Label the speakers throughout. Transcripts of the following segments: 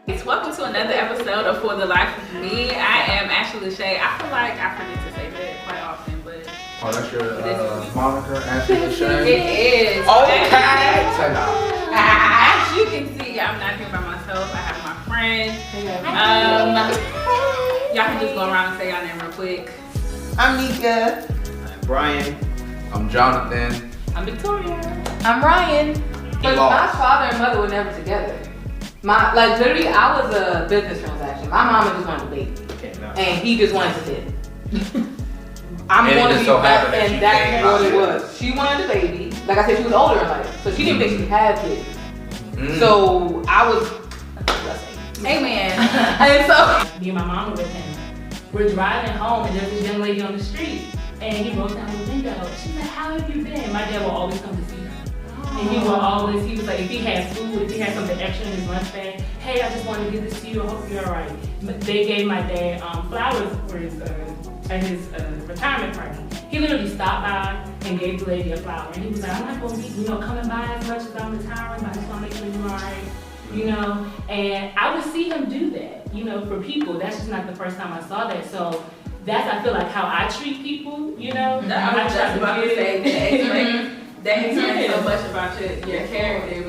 Speaker 1: Welcome to another episode of For the Life of Me. I am Asya Lacheà. I feel like I forget to say that quite often, but
Speaker 2: oh, that's your moniker, Asya Lacheà?
Speaker 1: It is.
Speaker 2: Okay.
Speaker 1: As you can see, I'm not here by myself. I have my friend. Y'all can just go around and say y'all name real quick.
Speaker 3: I'm Nika.
Speaker 2: I'm Bryan. I'm Jonathan.
Speaker 1: I'm Victoria.
Speaker 4: I'm Bryan. But my father and mother were never together. Literally, I was a business transaction. My mama just wanted a baby, and he just wanted to sit. I'm going to be back, and that's what it was. She wanted a baby. Like I said, she was older in life, so she didn't think she could have kids. So I was.
Speaker 1: Amen.
Speaker 4: And so
Speaker 5: me and my mama with him. We're driving home, and there's this young lady on the street, and he rolled down the window. She's like, "How have you been?" My dad will always come to see her. And he was like, if he had food, if he had something extra in his lunch bag, hey, I just wanted to give this to you, I hope you're all right. They gave my dad flowers for his retirement party. He literally stopped by and gave the lady a flower. And he was like, I'm not going to be, coming by as much as I'm retiring, but I just want to make sure you're all right, And I would see him do that, for people. That's just not the first time I saw that. So that's, I feel like, how I treat people,
Speaker 1: I was just about to say that explains so much about your character.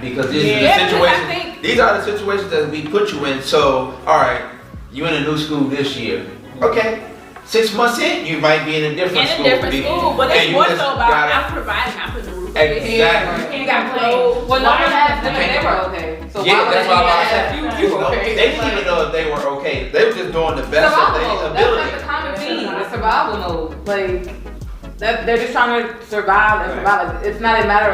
Speaker 2: Because these are the situations that we put you in. So, all right, you're in a new school this year. Okay, 6 months in, you might be in a different school.
Speaker 1: But it's more so about I'm providing, I'm putting the roof over your head. You got clothes.
Speaker 4: Well, no one asked them if they were okay. So
Speaker 2: yeah, that's why I said you were okay. They didn't even know if they were okay. They were just doing the best of their ability.
Speaker 4: That's like the common theme, the survival mode. They're just trying to survive and survive. It doesn't matter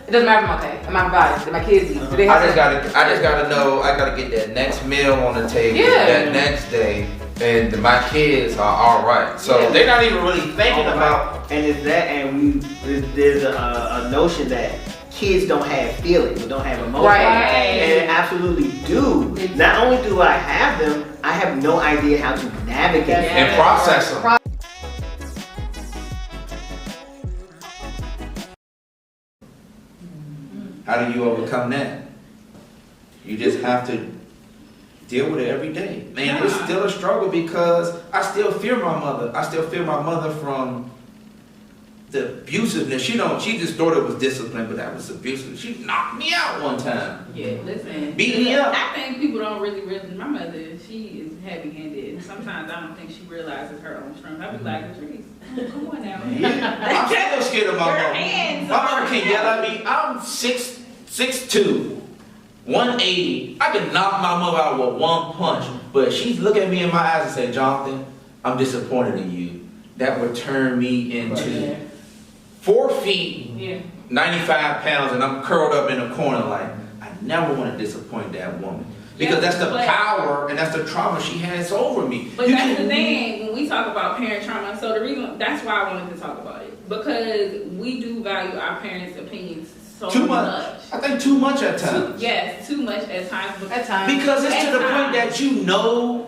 Speaker 4: if I'm okay. Am I providing? Did my kids eat?
Speaker 2: I just gotta know. I gotta get that next meal on the table that next day, and my kids are all right. So they're not even really thinking about.
Speaker 3: And it's that, and there's a notion that kids don't have feelings, don't have emotions, and they absolutely do. Not only do I have them, I have no idea how to navigate
Speaker 2: and process them. How do you overcome that? You just have to deal with it every day. Man, it's still a struggle because I still fear my mother. I still fear my mother from the abusiveness. She just thought it was discipline, but that was abusive. She knocked me out one time.
Speaker 1: Yeah, listen.
Speaker 2: Beat me up.
Speaker 1: I think people don't really, my mother, she is heavy-handed. And sometimes I don't think she realizes her own strength. I be like, Patrice, come on now.
Speaker 2: Yeah. I'm still scared of my mother. My mother can yell at me. I'm 6'2", 180. I can knock my mother out with one punch, but she's looking at me in my eyes and say, Jonathan, I'm disappointed in you. That would turn me into 4 feet, 95 pounds, and I'm curled up in a corner like, I never want to disappoint that woman. Because that's the power and that's the trauma she has over me.
Speaker 1: But that's the thing, when we talk about parent trauma, so the reason, that's why I wanted to talk about it. Because we do value our parents' opinions
Speaker 2: too much. I think too much at times.
Speaker 1: Too much at times.
Speaker 2: Because it's to the point that you know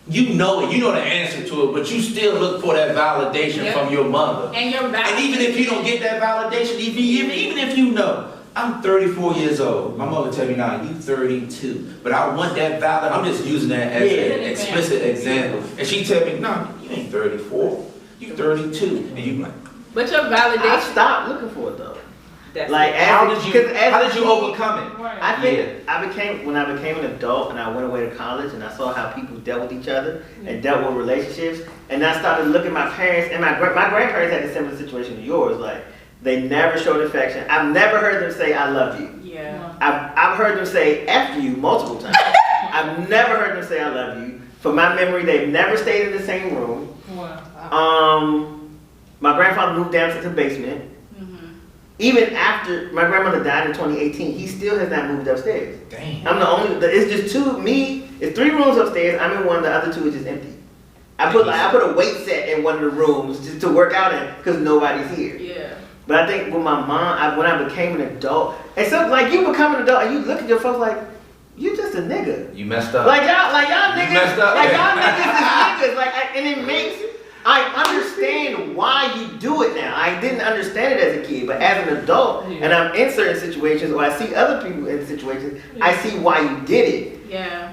Speaker 2: it, you know the answer to it, but you still look for that validation from your mother.
Speaker 1: And
Speaker 2: even if you don't get that validation, even if you know, I'm 34 years old. My mother tell me now, you 32. But I want that valid. I'm just using that as an explicit example. And she tell me, no, you ain't 34. You 32. And you like,
Speaker 1: but your validation.
Speaker 3: I stopped looking for it though.
Speaker 2: How did you overcome it?
Speaker 3: I think when I became an adult and I went away to college and I saw how people dealt with each other and dealt with relationships, and I started looking at my parents, and my grandparents had a similar situation to yours. Like, they never showed affection. I've never heard them say I love you.
Speaker 1: Yeah.
Speaker 3: I've heard them say F you multiple times. I've never heard them say I love you. From my memory, they've never stayed in the same room.
Speaker 1: Wow.
Speaker 3: My grandfather moved down to the basement. Even after my grandmother died in 2018, he still has not moved upstairs.
Speaker 2: Damn.
Speaker 3: I'm the only. It's just it's 3 rooms upstairs. I'm in one. The other 2 is just empty. I put a weight set in one of the rooms just to work out in because nobody's here.
Speaker 1: Yeah.
Speaker 3: But I think with my mom, when I became an adult, and so like you become an adult and you look at your folks like, you just a nigga.
Speaker 2: You messed up.
Speaker 3: Like y'all niggas.
Speaker 2: You messed up.
Speaker 3: Like y'all niggas is niggas. And it makes. I understand why you do it now. I didn't understand it as a kid, but as an adult, and I'm in certain situations, or I see other people in situations, I see why you did it.
Speaker 1: Yeah.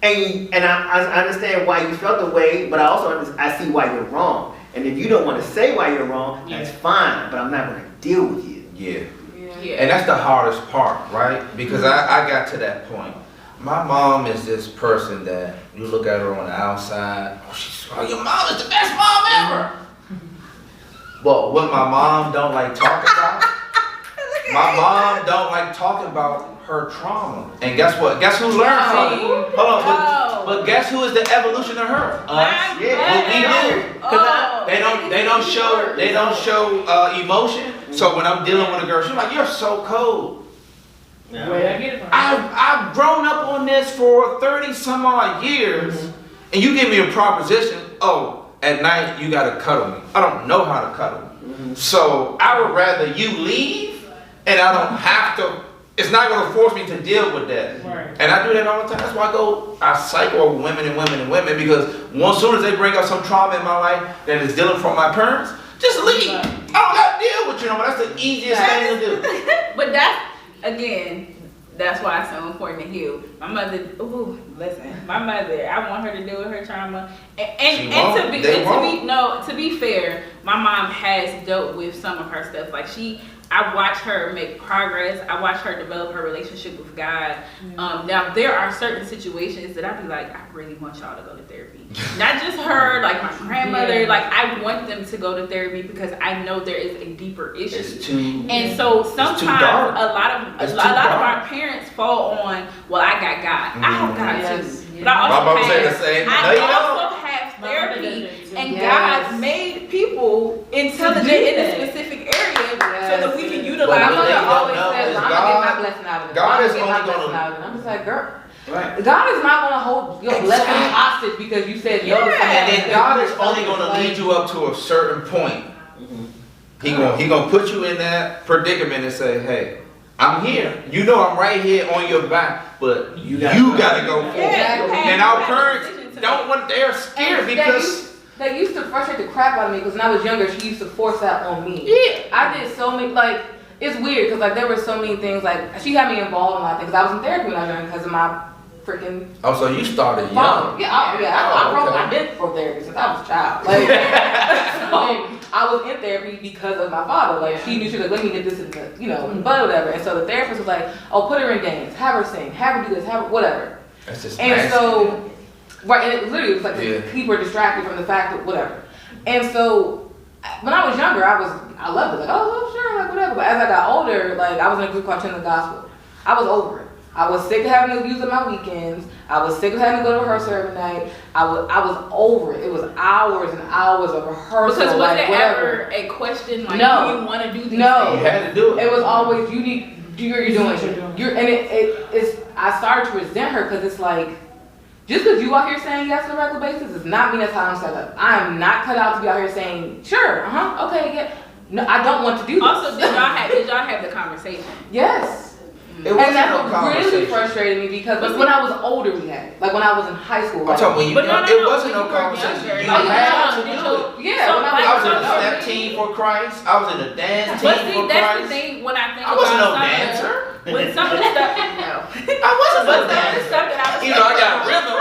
Speaker 3: And I understand why you felt the way, but I see why you're wrong. And if you don't want to say why you're wrong, that's fine. But I'm not going to deal with you.
Speaker 2: Yeah.
Speaker 1: Yeah.
Speaker 2: And that's the hardest part, right? Because I got to that point. My mom is this person that you look at her on the outside, your mom is the best mom ever. But what my mom don't like talking about, my mom don't like talking about her trauma. And guess what? Guess who learned from it? Hold on, but guess who is the evolution of her? Us. What we do. They don't show emotion. So when I'm dealing with a girl, she's like, you're so cold.
Speaker 5: Yeah. Where I get it from?
Speaker 2: I've grown up on this for 30 some odd years, and you give me a proposition, at night you gotta cuddle me. I don't know how to cuddle. So I would rather you leave, and I don't have to, it's not gonna force me to deal with that.
Speaker 5: Right.
Speaker 2: And I do that all the time. That's why I cycle over women and women and women, because as soon as they bring up some trauma in my life that is dealing from my parents, just leave. I don't gotta deal with you, but that's the easiest thing to do.
Speaker 1: But that's why it's so important to heal. My mother, I want her to deal with her trauma. To be fair, my mom has dealt with some of her stuff. Like I watch her make progress. I watch her develop her relationship with God. Now there are certain situations that I'd be like, I really want y'all to go to therapy. Not just her, like my grandmother. Like I want them to go to therapy because I know there is a deeper issue. So sometimes a lot of our parents fall on, well, I got God. I have God too. But I also have therapy, and God made people intelligent in a specific area so that we can utilize it.
Speaker 4: My mother always says, I'm going to get my blessing out of it.
Speaker 2: God is only going to...
Speaker 4: I'm just like, girl. Right. God is not going to hold your blessing hostage because you said no to something.
Speaker 2: And God is only going to lead you up to a certain point. He gonna put you in that predicament and say, hey, I'm here. You know I'm right here on your back, but you gotta go forward. And our parents they're scared because
Speaker 4: they used to frustrate the crap out of me because when I was younger, she used to force that on me.
Speaker 2: Yeah.
Speaker 4: I did so many, it's weird because there were so many things, she had me involved in a lot of things. I was in therapy when I was young because of my freaking...
Speaker 2: Oh, so you started young.
Speaker 4: I've been for therapy since I was a child. So I was in therapy because of my father. She knew she was let me get this and but whatever. And so the therapist was like, put her in dance, have her sing, have her do this, have her, whatever.
Speaker 2: That's just
Speaker 4: and
Speaker 2: nasty.
Speaker 4: So, and it literally was to keep her distracted from the fact that whatever. And so when I was younger, I loved it. Sure, whatever. But as I got older, I was in a group called Children's Gospel. I was over it. I was sick of having to use my weekends. I was sick of having to go to rehearsal every night. I was over it. It was hours and hours of rehearsal.
Speaker 1: Because was there ever a question do you want to do these things?
Speaker 2: You had to do it.
Speaker 4: It was always you're doing it. I started to resent her because it's just because you out here saying yes on a regular basis does not mean that's how I'm set up. I am not cut out to be out here saying sure, okay, yeah. No, I don't want to do this.
Speaker 1: Also, did y'all have the conversation?
Speaker 4: Yes. And that's what really frustrated me because when I was older we had it. When I was in high school.
Speaker 2: I'm talking when it wasn't no conversation. You had to do it.
Speaker 4: Yeah.
Speaker 2: I was in a step team for Christ. I was in a dance team for Christ.
Speaker 1: That's the thing when I think
Speaker 2: I wasn't no dancer.
Speaker 1: With some of the stuff,
Speaker 2: I wasn't no dancer. I got rhythm.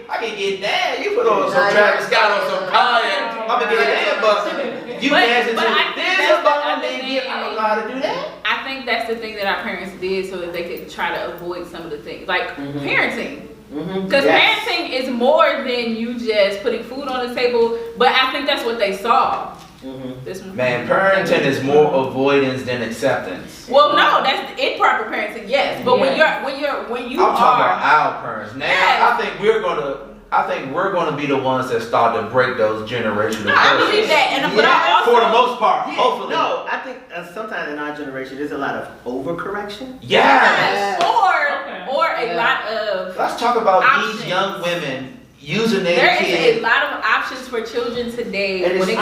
Speaker 2: I can get down. You put on some Travis Scott on some Bryan. I'm gonna get down, but you dancing to this about me. I don't know how to do that.
Speaker 1: I think that's the thing that our parents did so that they could try to avoid some of the things, parenting. Because parenting is more than you just putting food on the table, but I think that's what they saw.
Speaker 2: Man, parenting is more avoidance than acceptance.
Speaker 1: Well, no, that's improper parenting, yes. But when you
Speaker 2: I'm talking about our parents. Now, I think we're gonna be the ones that start to break those generational curses.
Speaker 1: I believe that, but I also,
Speaker 2: for the most part, hopefully.
Speaker 3: No, I think sometimes in our generation there's a lot of overcorrection.
Speaker 2: Yes.
Speaker 1: Or a lot of.
Speaker 2: Let's talk about
Speaker 1: options.
Speaker 2: These young women using their
Speaker 1: There
Speaker 2: kids.
Speaker 1: is a lot of options for children today.
Speaker 3: And it's too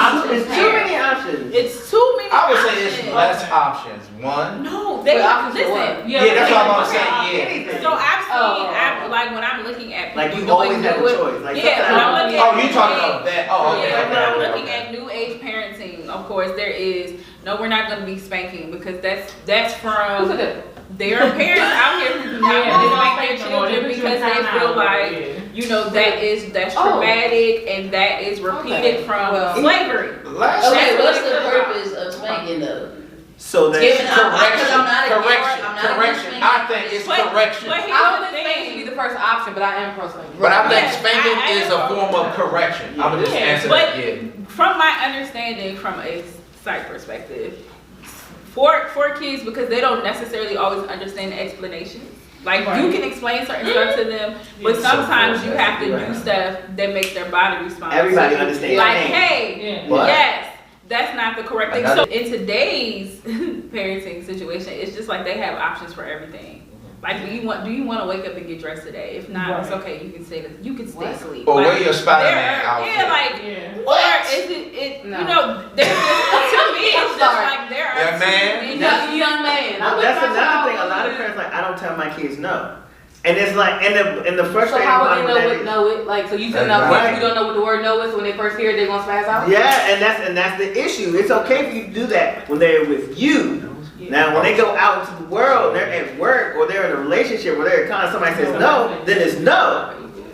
Speaker 3: many options.
Speaker 1: It's too many.
Speaker 2: I would say it's less options. One.
Speaker 1: No, they listen.
Speaker 2: That's what I'm saying. Yeah.
Speaker 1: So I've seen, when I'm looking at people
Speaker 3: you always have a choice.
Speaker 2: You talking about that?
Speaker 1: When I'm looking at new age parenting, of course there is. No, we're not going to be spanking because that's from. there are parents out here who do not want to spank their children because they feel like, you know, that's traumatic and that is repeated from slavery.
Speaker 6: Okay, what's the purpose of spanking though?
Speaker 3: So that's
Speaker 2: correction. I think it's correction.
Speaker 4: I don't think spanking should be the first option, but I am pro spanking.
Speaker 2: But I think spanking is a form of correction. I'm gonna just answer that. Yeah.
Speaker 1: From my understanding, from a psych perspective, for kids, because they don't necessarily always understand the explanation. Like you can explain certain stuff to them, but sometimes you have to do stuff that makes their body respond.
Speaker 3: Everybody understands.
Speaker 1: Like, hey, yes. That's not the correct thing. So in today's parenting situation, it's just like they have options for everything. Like, do you want to wake up and get dressed today? If not, it's okay. You can stay asleep.
Speaker 2: Or
Speaker 1: like,
Speaker 2: wear your Spider-Man outfit.
Speaker 1: Yeah, like, or is it no. You know, there's just, to me, it's just like there are
Speaker 4: young man.
Speaker 3: That's another thing. A lot of parents like, I don't tell my kids no. And it's like, and the frustrating part
Speaker 4: with that is, know it? Like, so you tell them you don't know what the word know is, when they first hear it, they're gonna spaz out?
Speaker 3: Yeah, and that's the issue. It's okay for you to do that when they're with you. Now, when they go out into the world, they're at work or they're in a relationship where they're kind of somebody says no, then it's no.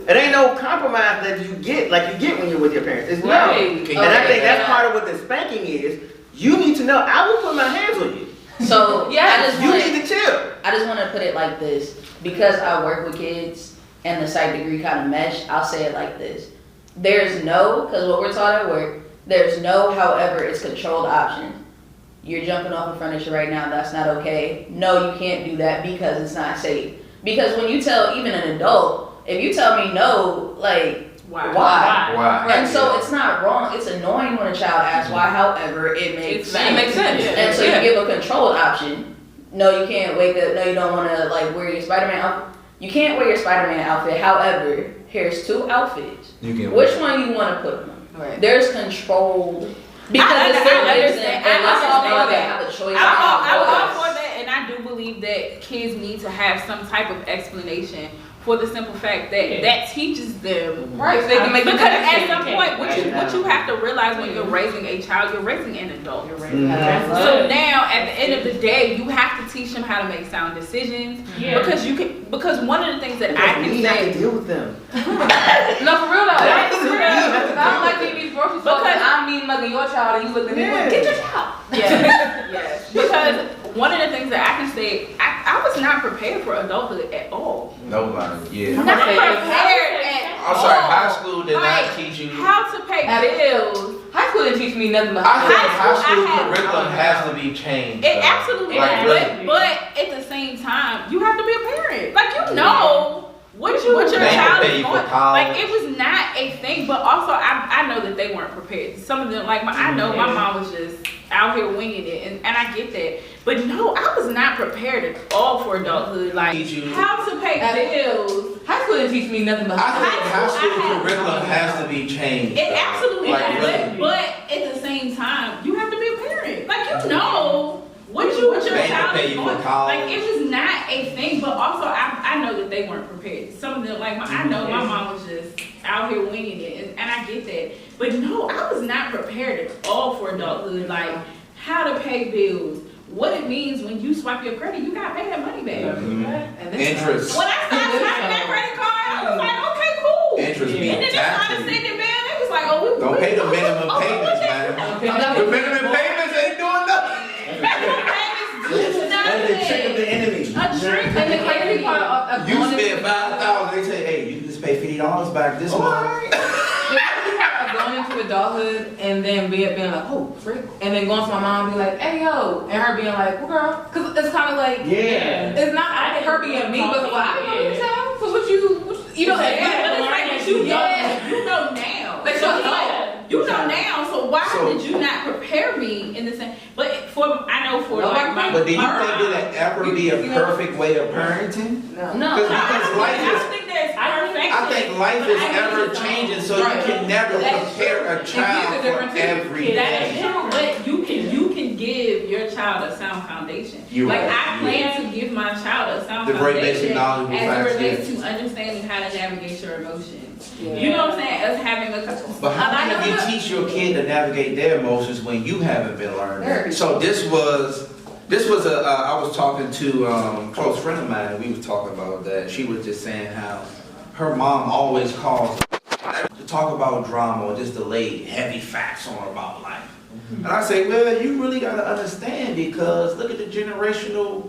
Speaker 3: It ain't no compromise that you get like you get when you're with your parents. It's no. And I think that's part of what the spanking is. You need to know. I will put my hands on you.
Speaker 6: So
Speaker 3: you need to chill.
Speaker 6: I just want to put it like this. Because I work with kids and the psych degree kind of mesh, I'll say it like this. There's no, because what we're taught at work, there's no, however, it's controlled options. You're jumping off of furniture right now, that's not okay. No, you can't do that because it's not safe. Because when you tell even an adult, if you tell me no, like, why? And so it's not wrong. It's annoying when a child asks why, however, it makes sense.
Speaker 4: It makes sense.
Speaker 6: And so you give a controlled option. No, you can't wake up. No, you don't want to like wear your Spider-Man outfit. You can't wear your Spider-Man outfit. However, here's two outfits. Which one you want to put on?
Speaker 4: Right.
Speaker 6: There's control because it's still understand.
Speaker 1: I'm all for that, and I do believe that kids need to have some type of explanation. For the simple fact that that teaches them,
Speaker 4: right? They can make
Speaker 1: because at some point, what you have to realize when you're raising a child, you're raising an adult. So now, at the end of the day, you have to teach them how to make sound decisions. Because one of the things that I can say,
Speaker 3: to deal with them.
Speaker 4: No, for real though. I don't like getting these grocery stores because I'm mean mugging your child and you looking at me like, get your child.
Speaker 1: Yes. Because one of the things that I can say, I was not prepared for adulthood at all.
Speaker 2: Nobody. Yeah.
Speaker 1: Not prepared at all.
Speaker 2: I'm sorry, high school did not teach you
Speaker 1: how to pay bills.
Speaker 4: High school didn't teach me nothing about
Speaker 2: I think high school curriculum has to be changed.
Speaker 1: It absolutely does. But at the same time, you have to be a parent. Like, you know what your child is going. Like, it was not a thing, but also I know that they weren't prepared. Some of them, like I know my mom was just out here winging it, and I get that. But no, I was not prepared at all for adulthood. Like, how to pay bills.
Speaker 4: High school didn't teach me nothing about
Speaker 2: I think high school curriculum has to be changed.
Speaker 1: It absolutely has. But at the same time, you have to be a parent. Like, you know what your child is going. Like, it was not a thing, but also I know that they weren't prepared. Some of them, like I know my mom was just out here winging it, and I get that. But no, I was not prepared at all for adulthood. Like, how to pay bills. What it means when you swipe your credit, you gotta pay that money back.
Speaker 2: Interest.
Speaker 1: When I started swiping that credit card, I was like, okay, cool.
Speaker 2: Interest.
Speaker 1: And then they started sending bill. They was like, oh,
Speaker 2: don't pay the minimum payments, man. The minimum payments ain't doing nothing.
Speaker 1: Minimum payments do nothing.
Speaker 3: That's the trick of the enemy.
Speaker 1: A trick.
Speaker 4: And the crazy part of
Speaker 2: you spend $5,000, they say, hey, you can just pay $50 back this month.
Speaker 4: Going into adulthood and then being like, oh, frick. And then going to my mom and be like, hey, yo. And her being like, well, girl. Because it's kind of like, it's not her being me, but like, I don't know what to tell. Because what you know,
Speaker 1: but it's like you know now.
Speaker 4: Like,
Speaker 1: you know now, so why did you not prepare me in the same? But I know for like my.
Speaker 2: But do you think it'll ever be a perfect way of parenting?
Speaker 6: No.
Speaker 2: Because life
Speaker 1: I don't think there's perfection.
Speaker 2: I think life is ever changing, so you can never prepare a child for every day.
Speaker 1: That is true, but you can give your child a sound foundation. I plan to give my child a sound foundation as it relates to understanding how to navigate your emotions. Yeah. You know what I'm saying? Us having a.
Speaker 2: But how can you teach your kid to navigate their emotions when you haven't been learning? So this was This was I was talking to a close friend of mine, and we was talking about that. She was just saying how her mom always calls to talk about drama or just to lay heavy facts on her about life. And I say, well, you really got to understand, because look at the generational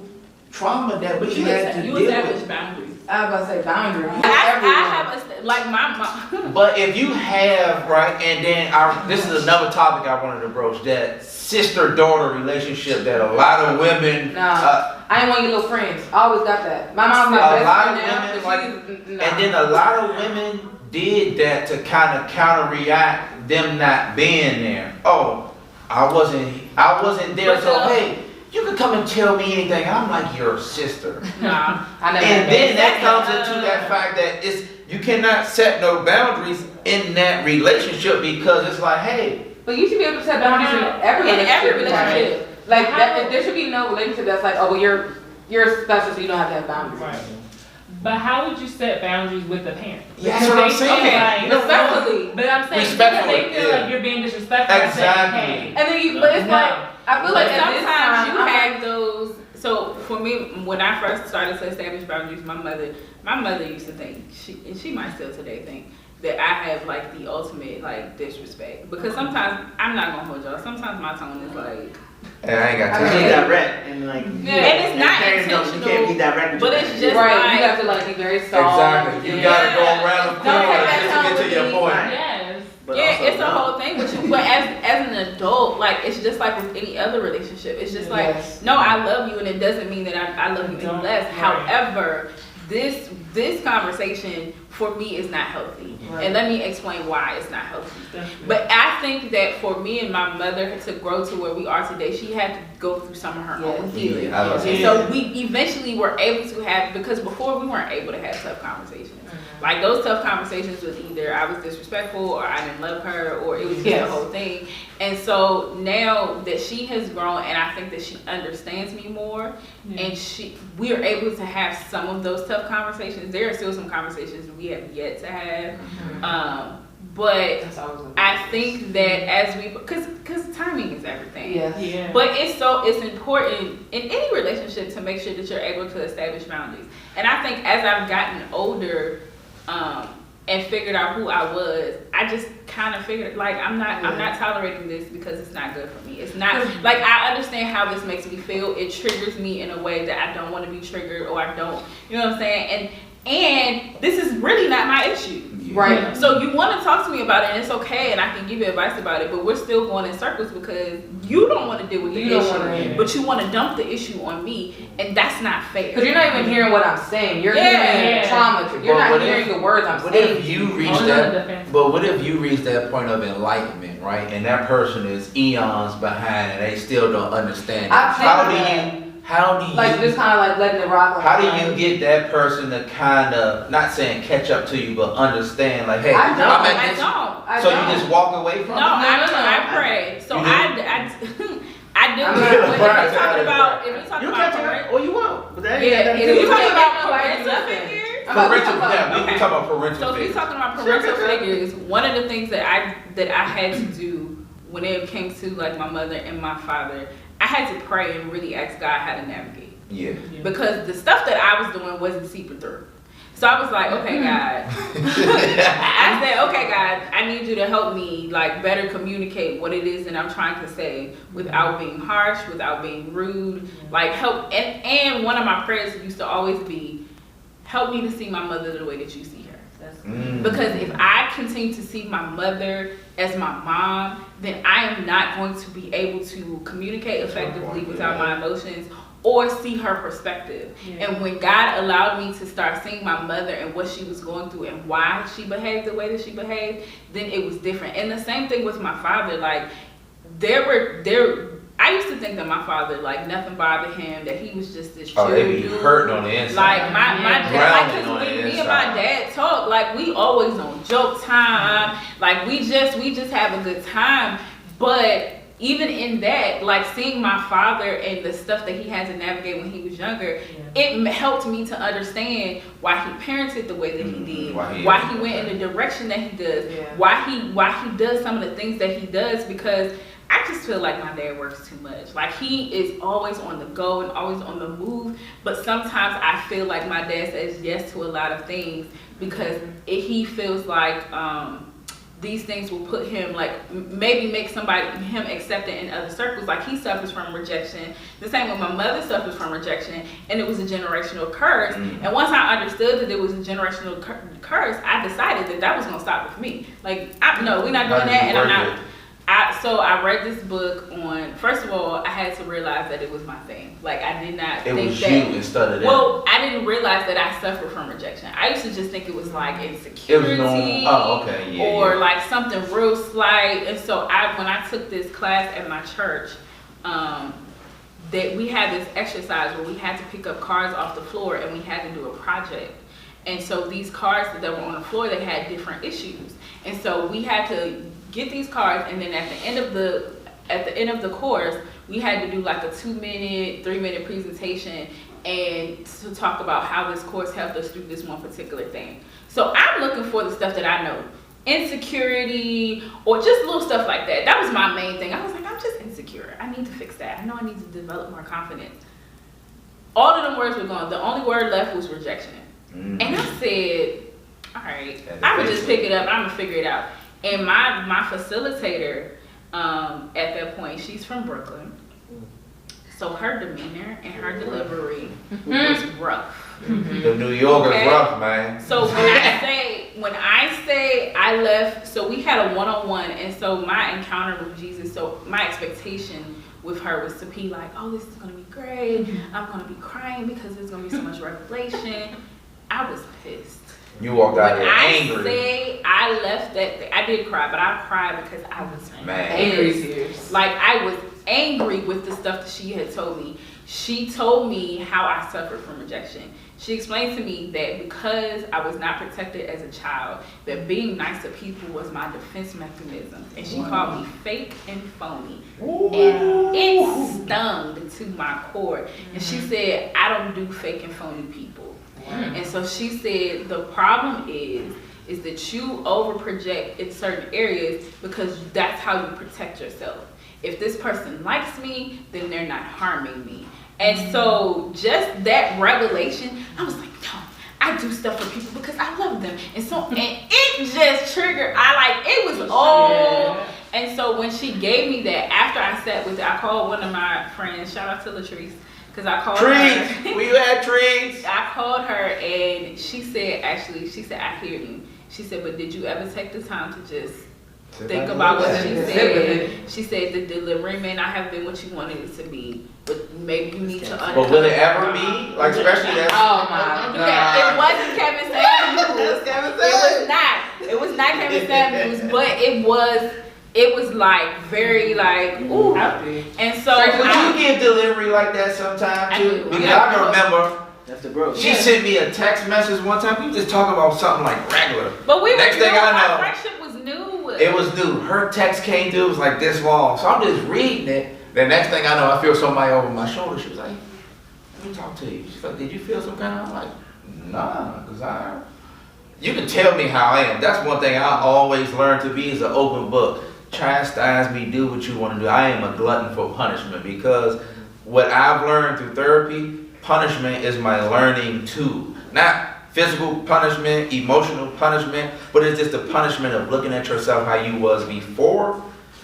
Speaker 2: trauma that we had to deal with.
Speaker 1: Boundaries.
Speaker 4: I was about to say boundaries.
Speaker 1: I have like my mom.
Speaker 2: But if you have, right, and then this is another topic I wanted to broach, that sister-daughter relationship that a lot of women.
Speaker 4: I ain't one of your little friends. I always got that. My mom's my best friend now.
Speaker 2: And then a lot of women did that to kind of counteract them not being there. Oh, I wasn't there, so hey, you can come and tell me anything. I'm like your sister.
Speaker 1: Nah,
Speaker 4: I never.
Speaker 2: And then that comes into that fact that you cannot set no boundaries in that relationship, because it's like, hey.
Speaker 4: But you should be able to set boundaries in every relationship. Like that, there should be no relationship that's like, oh, well, you're special, so you don't have to have boundaries.
Speaker 5: Right. But how would you set boundaries with the parents?
Speaker 2: Yeah, that's what I'm saying.
Speaker 4: Respectfully.
Speaker 5: But I'm saying
Speaker 2: Respectfully,
Speaker 5: they feel like you're being disrespectful.
Speaker 2: Exactly.
Speaker 5: Saying, hey.
Speaker 4: And then but it's like, I feel like
Speaker 1: sometimes you have those. So for me, when I first started to establish boundaries, my mother used to think, and she might still today think, that I have like the ultimate like disrespect, because sometimes I'm not gonna hold y'all. Sometimes my tone is like.
Speaker 2: And I ain't got
Speaker 3: to
Speaker 2: time.
Speaker 3: be direct and like.
Speaker 1: Yeah, and it's not intentional.
Speaker 3: You can't be direct.
Speaker 1: But it's just
Speaker 4: right.
Speaker 1: Like,
Speaker 4: you have to like be very soft.
Speaker 2: Exactly. You gotta go around the corner just to get to your point.
Speaker 5: Yes.
Speaker 3: But
Speaker 1: yeah, it's a whole thing with you. But as an adult, like it's just like with any other relationship. It's just like, no, I love you, and it doesn't mean that I love you any less. Right. However, this conversation for me is not healthy. Right. And let me explain why it's not healthy. Definitely. But I think that for me and my mother to grow to where we are today, she had to go through some of her own healing. Yeah, and so we eventually were able to have, because before we weren't able to have tough conversations. Mm-hmm. Like those tough conversations was either I was disrespectful or I didn't love her, or it was just the whole thing. And so now that she has grown, and I think that she understands me more, and we are able to have some of those tough conversations. There are still some conversations we have yet to have. Mm-hmm. But I think that as we, because timing is everything. Yeah. But it's important in any relationship to make sure that you're able to establish boundaries. And I think as I've gotten older, and figured out who I was, I just kind of figured like I'm not tolerating this because it's not good for me. It's not like I understand how this makes me feel. It triggers me in a way that I don't want to be triggered, or I don't, you know what I'm saying? And this is really not my issue. Right. So you want to talk to me about it, and it's okay, and I can give you advice about it, but we're still going in circles because you don't want to deal with the issue, but you want to dump the issue on me, and that's not fair. Because you're not even hearing what I'm saying. You're hearing trauma. You're not hearing the words I'm saying.
Speaker 2: What if you reach that? But what if you reach that point of enlightenment, right? And that person is eons behind, and they still don't understand. How do you
Speaker 4: like just kind of like letting it rock?
Speaker 2: How do you get that person to kind of, not saying catch up to you, but understand like, hey,
Speaker 1: I don't.
Speaker 2: So you just walk away from it?
Speaker 1: No, I pray. So I do. If we're talking about
Speaker 3: or you won't. But
Speaker 1: if you're talking about parental figures.
Speaker 2: We can talk about parental figures.
Speaker 1: So if you're talking about parental figures, one of the things that I had to do when it came to like my mother and my father, I had to pray and really ask God how to navigate. Yeah. Because the stuff that I was doing wasn't seeping through. So I was like, okay, God. I said, okay, God, I need you to help me like better communicate what it is that I'm trying to say without being harsh, without being rude. Like help. And one of my prayers used to always be, help me to see my mother the way that you see her. Because if I continue to see my mother as my mom, then I am not going to be able to communicate effectively without my emotions or see her perspective. And when God allowed me to start seeing my mother and what she was going through and why she behaved the way that she behaved, then it was different. And the same thing with my father. Like I used to think that my father, like nothing bothered him, that he was just this chill dude.
Speaker 2: They be hurting on the inside.
Speaker 1: Like my dad, like when me and my dad talk, like we always on joke time, like we just have a good time. But even in that, like seeing my father and the stuff that he had to navigate when he was younger, it helped me to understand why he parented the way that he did, why he went in the direction that he does, why he does some of the things that he does, because I just feel like my dad works too much. Like, he is always on the go and always on the move. But sometimes I feel like my dad says yes to a lot of things because he feels like these things will put him, like, maybe make him accepted in other circles. Like, he suffers from rejection. The same way my mother suffers from rejection, and it was a generational curse. And once I understood that it was a generational curse, I decided that was gonna stop with me. Like, no, we're not doing that, and I'm not. So I read this book on, first of all, I had to realize that it was my thing. Like, I did not think
Speaker 2: was
Speaker 1: that.
Speaker 2: you instead of that.
Speaker 1: Well, I didn't realize that I suffered from rejection. I used to just think it was like insecurity.
Speaker 2: It was normal. Oh, okay, yeah.
Speaker 1: Or like something real slight. And so when I took this class at my church, that we had this exercise where we had to pick up cards off the floor and we had to do a project. And so these cards that were on the floor, they had different issues. And so we had to get these cards, and then at the end of the course, we had to do like a 2-minute, 3-minute presentation and to talk about how this course helped us through this one particular thing. So I'm looking for the stuff that I know. Insecurity or just little stuff like that. That was my main thing. I was like, I'm just insecure. I need to fix that. I know I need to develop more confidence. All of them words were gone. The only word left was rejection. And I said, all right, I'm going to just pick it up. I'm going to figure it out. And my facilitator, at that point, she's from Brooklyn. So her demeanor and her delivery was rough.
Speaker 2: The New York is rough, man.
Speaker 1: So when I say I left, so we had a one-on-one, and so my encounter with Jesus, so my expectation with her was to be like, oh, this is gonna be great. I'm gonna be crying because there's gonna be so much revelation. I was pissed.
Speaker 2: You walked out there angry.
Speaker 1: When I say I left that day, I did cry, but I cried because I was
Speaker 4: angry tears.
Speaker 1: Like, I was angry with the stuff that she had told me. She told me how I suffered from rejection. She explained to me that because I was not protected as a child, that being nice to people was my defense mechanism. And she called me fake and phony. Ooh. And it stung to my core. And she said, I don't do fake and phony people. And so she said the problem is that you over project in certain areas because that's how you protect yourself. If this person likes me, then they're not harming me. And so just that revelation, I was like, no, I do stuff for people because I love them. And so and it just triggered, it was all. Yeah. And so when she gave me that, after I sat with it, I called one of my friends, shout out to Lacheà. Because I called her.
Speaker 2: We had trees.
Speaker 1: I called her and she said, I hear you. She said, but did you ever take the time to just think about what she said? She said the delivery may not have been what you wanted it to be, but maybe you need to uncover.
Speaker 2: But will it ever be? Like, especially that.
Speaker 4: Oh my God.
Speaker 1: It wasn't Kevin Samuels. It was not Kevin Samuels, but it was like very like ooh. And so
Speaker 2: you get delivery like that sometimes too? Because I can remember
Speaker 3: that's the bro.
Speaker 2: She sent me a text message one time. We just talking about something like regular.
Speaker 1: But
Speaker 2: next thing I know,
Speaker 1: our friendship was new.
Speaker 2: It was new. Her text came through, it was like this long. So I'm just reading it. The next thing I know, I feel somebody over my shoulder. She was like, let me talk to you. She's like, did you feel some kind of? I'm like, nah, because you can tell me how I am. That's one thing I always learn to be is an open book. Chastise me, do what you want to do. I am a glutton for punishment because what I've learned through therapy, punishment is my learning tool. Not physical punishment, emotional punishment, but it's just the punishment of looking at yourself how you was before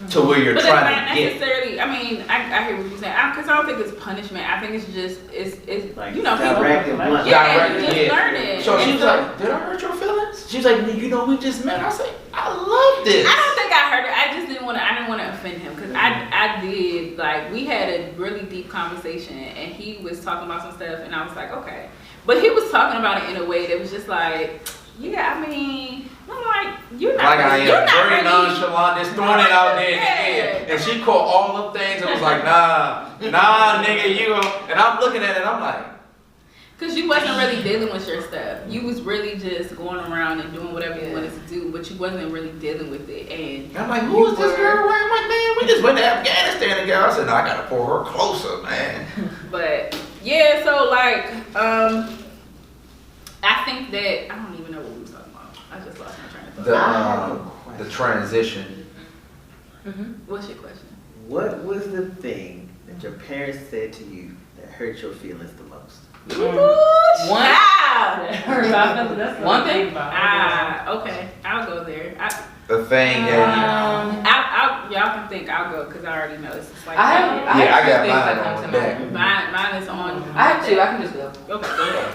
Speaker 2: to where you're trying to get.
Speaker 1: Necessarily, I mean, I hear what you're saying. Because I don't think it's punishment. I think it's just, it's
Speaker 3: like,
Speaker 1: you know,
Speaker 3: direct
Speaker 1: people.
Speaker 3: and blunt.
Speaker 1: Yeah, you just learn it.
Speaker 2: So she was like, did I hurt your feelings? She's like, you know, we just met. I said, I love this.
Speaker 1: I don't think I hurt it. I just didn't want to offend him because I did, like, we had a really deep conversation and he was talking about some stuff and I was like, okay. But he was talking about it in a way that was just like, yeah, I mean, I'm like, you're not
Speaker 2: like
Speaker 1: really,
Speaker 2: I am very nonchalant, just throwing it out there in the air. And she caught all the things and was like, nah, nigga, you. And I'm looking at it, I'm like,
Speaker 1: because you wasn't really dealing with your stuff. You was really just going around and doing whatever you wanted to do, but you wasn't really dealing with it. And
Speaker 2: I'm like, who is this girl? I'm like, man, we just went to Afghanistan together. I said, no, I gotta pull her closer, man.
Speaker 1: But yeah, so like, I think that I don't even know what we was talking about. I just lost my train of thought.
Speaker 2: The transition.
Speaker 1: What's your question?
Speaker 3: What was the thing that your parents said to you that hurt your feelings the most?
Speaker 4: One thing.
Speaker 1: Okay, I'll go there.
Speaker 2: The thing that
Speaker 1: Y'all can think. I'll go because I already know it's just like.
Speaker 4: I got
Speaker 1: Mine is on.
Speaker 4: I have two. I can just go.
Speaker 1: Okay, go ahead.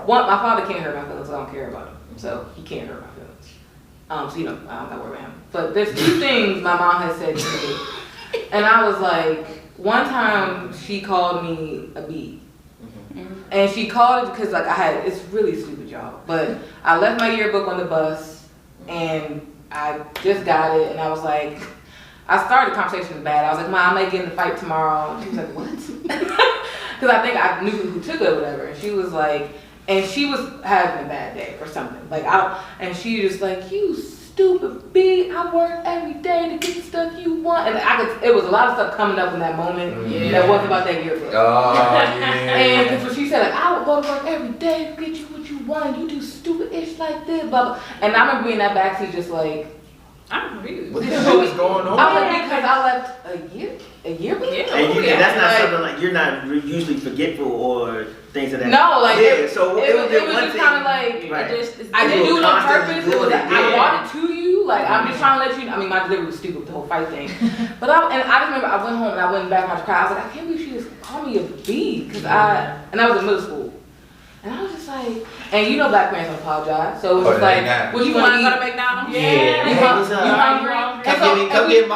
Speaker 4: One, my father can't hurt my feelings. I don't care about him, so he can't hurt my feelings. So I don't got to worry about him. But there's two things my mom has said to me, and I was like, one time she called me a bee. And she called it because it's really stupid, y'all. But I left my yearbook on the bus and I just got it and I was like, I started the conversation bad. I was like, Mom, I might get in a fight tomorrow. And she was like, what? Because I think I knew who took it or whatever. And she was like, and she was having a bad day or something. And she was like, you stupid bee, I work every day to get the stuff you want. And it was a lot of stuff coming up in that moment that wasn't about that yearbook.
Speaker 2: Oh, yeah.
Speaker 4: And because when she said, I would go to work every day to get you what you want, you do stupid ish like this, blah, blah. And I remember being in that backseat just like,
Speaker 1: I'm confused.
Speaker 2: What the hell is going on?
Speaker 4: I was like, because I left a year before?
Speaker 3: And that's not something like, you're not usually forgetful or things of that.
Speaker 4: No, like,
Speaker 3: so
Speaker 4: it was just kind of like,
Speaker 3: right.
Speaker 4: I didn't do it on purpose. It was like, I brought it to you. Like, I'm just trying to let you know. I mean, my delivery was stupid with the whole fight thing. But I just remember I went home and I went back to cry. I was like, I can't believe she just called me a bee. And I was in middle school. And I was just like, and you know black parents don't apologize. So it was just like, what you want to go to McDonald's?
Speaker 2: Yeah.
Speaker 4: You hungry?
Speaker 2: Come get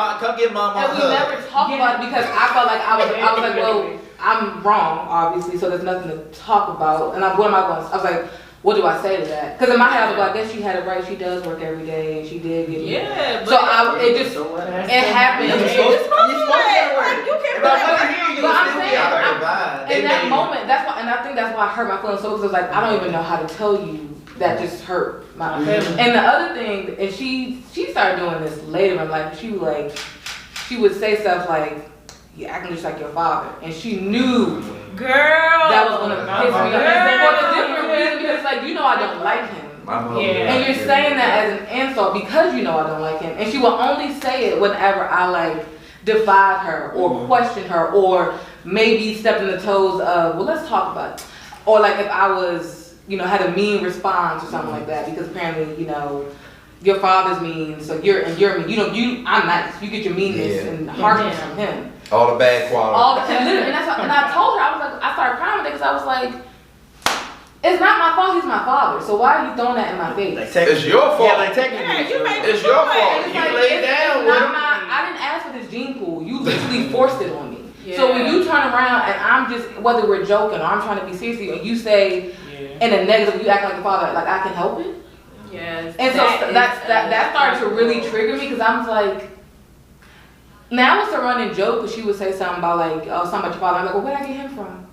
Speaker 2: mama.
Speaker 4: And we never talked about it because I felt like I was like, well, I'm wrong, obviously, so there's nothing to talk about. And what am I going to, I was like, what do I say to that? Because in my head, I was like, I guess she had it right. She does work every day, and she did get it.
Speaker 1: Yeah,
Speaker 4: so it happened.
Speaker 1: You
Speaker 4: in that moment, that's why, and I think that's why I hurt my feelings so, because it was like, I don't even know how to tell you that just hurt my feelings. And the other thing, and she started doing this later in life, she would say stuff like, you acting just like your father, and she knew, that was gonna piss me off. For a different reason, because like, you know, I don't like him. And you're saying that as an insult because you know I don't like him. And she will only say it whenever I like defied her or questioned her or maybe stepped in the toes of, well, let's talk about it. Or like if I was, had a mean response or something like that, because apparently, your father's mean, so you're mean. I'm nice. You get your meanness and harshness from him.
Speaker 2: All the bad qualities.
Speaker 4: And I told her, I started crying with it because I was like, it's not my fault, he's my father. So why are you throwing that in my face?
Speaker 2: It's your fault.
Speaker 3: Yeah, technically.
Speaker 2: It's your fault. You laid down with him.
Speaker 4: I didn't ask for this gene pool. You literally forced it on me. Yeah. So when you turn around and I'm just, whether we're joking or I'm trying to be serious, and you say in a negative, you act like a father, like I can help it.
Speaker 1: Yes.
Speaker 4: And so that started to really trigger me because I was like, now it's a running joke because she would say something about like, something about your father. I'm like, well, where did I get him from?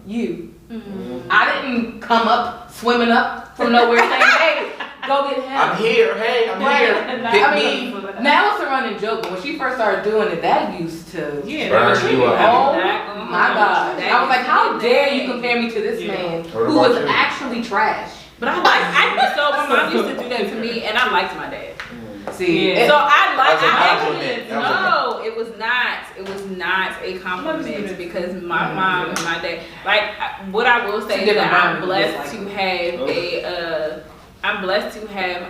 Speaker 4: You. Mm-hmm. I didn't come up, swimming up from nowhere saying, hey, go get him.
Speaker 2: I'm here, hey, I'm here. Pick me.
Speaker 4: Now it's a running joke, but when she first started doing it, that used to
Speaker 2: burn you up.
Speaker 4: Oh my God. I was like, how dare you compare me to this man who was actually trash.
Speaker 1: But my mom used to do that to me, and I liked my dad.
Speaker 4: See,
Speaker 1: so no, it was not a compliment because my mom and my dad, like, what I will say is that I'm blessed to have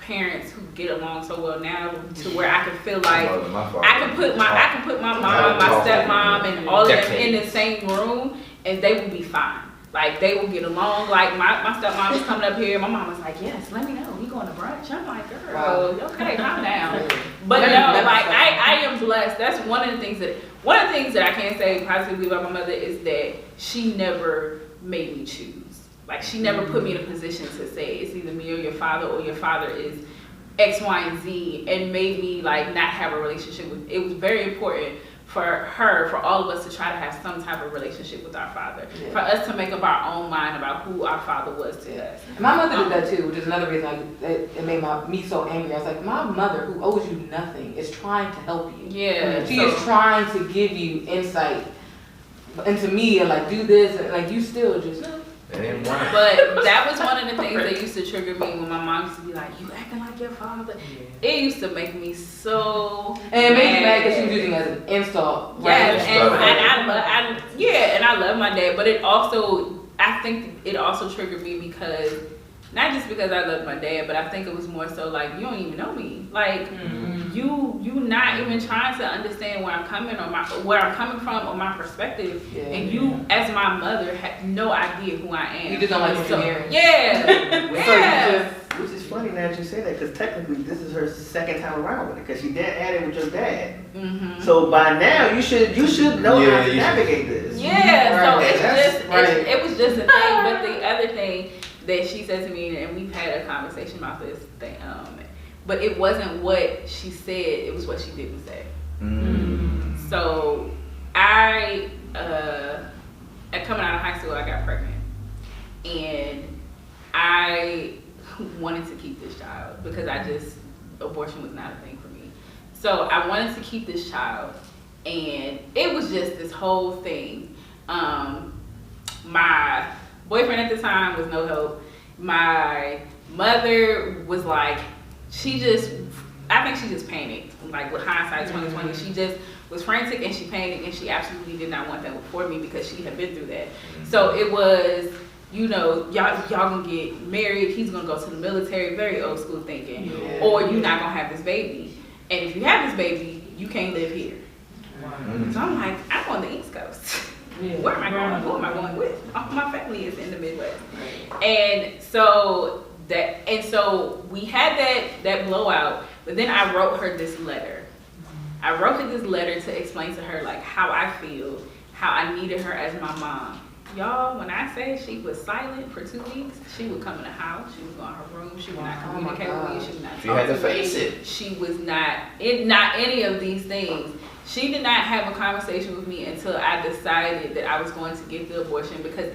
Speaker 1: parents who get along so well now to where I can feel like I can put my mom, my stepmom, and all of them in the same room, and they will be fine. Like, they will get along. Like, my stepmom was coming up here. My mom was like, yes, let me know. We going to brunch? I'm like, girl, okay, calm down. But no, like, I am blessed. That's one of the things that I can say positively about my mother is that she never made me choose. Like, she never put me in a position to say it's either me or your father is X, Y, and Z, and made me, like, not have a relationship with. It was very important for all of us to try to have some type of relationship with our father. Yeah. For us to make up our own mind about who our father was to us.
Speaker 4: My mother did that too, which is another reason it made me so angry. I was like, my mother, who owes you nothing, is trying to help you.
Speaker 1: Yeah.
Speaker 4: She is trying to give you insight into me and like do this, and like you still just
Speaker 1: But that was one of the things that used to trigger me when my mom used to be like, "You acting like your father." Yeah. It used to make me so.
Speaker 4: And it made you mad because she was using it as an insult.
Speaker 1: Yes, and I love my dad, but I think it also triggered me because. Not just because I love my dad, but I think it was more so like, you don't even know me. Like, you not even trying to understand where I'm coming from or my perspective. Yeah. And you, as my mother, have no idea who I am.
Speaker 4: You just don't like what you're hearing.
Speaker 1: Yeah.
Speaker 3: Which is funny now that you say that, because technically this is her second time around with it, because she did add it with your dad. Mm-hmm. So by now you should know how to navigate this.
Speaker 1: Yeah. Right. So it was just a thing. But the other thing that she said to me, and we've had a conversation about this thing, but it wasn't what she said, it was what she didn't say. So I, coming out of high school, I got pregnant, and I wanted to keep this child because abortion was not a thing for me. So I wanted to keep this child, and it was just this whole thing. My boyfriend at the time was no help. My mother was like, I think she just panicked. Like with hindsight 2020, she just was frantic and she panicked and she absolutely did not want that for me because she had been through that. So it was, y'all gonna get married, he's gonna go to the military, very old school thinking, or you're not gonna have this baby. And if you have this baby, you can't live here. So I'm like, I'm on the East Coast. Yeah. Where am I going? Who am I going with? All my family is in the Midwest. And so we had that blowout, but then I wrote her this letter. I wrote her this letter to explain to her like how I feel, how I needed her as my mom. Y'all, when I say she was silent for 2 weeks, she would come in the house, she would go in her room, she would not communicate with me, she would not talk to me.
Speaker 2: You had to face it.
Speaker 1: She was not any of these things. She did not have a conversation with me until I decided that I was going to get the abortion because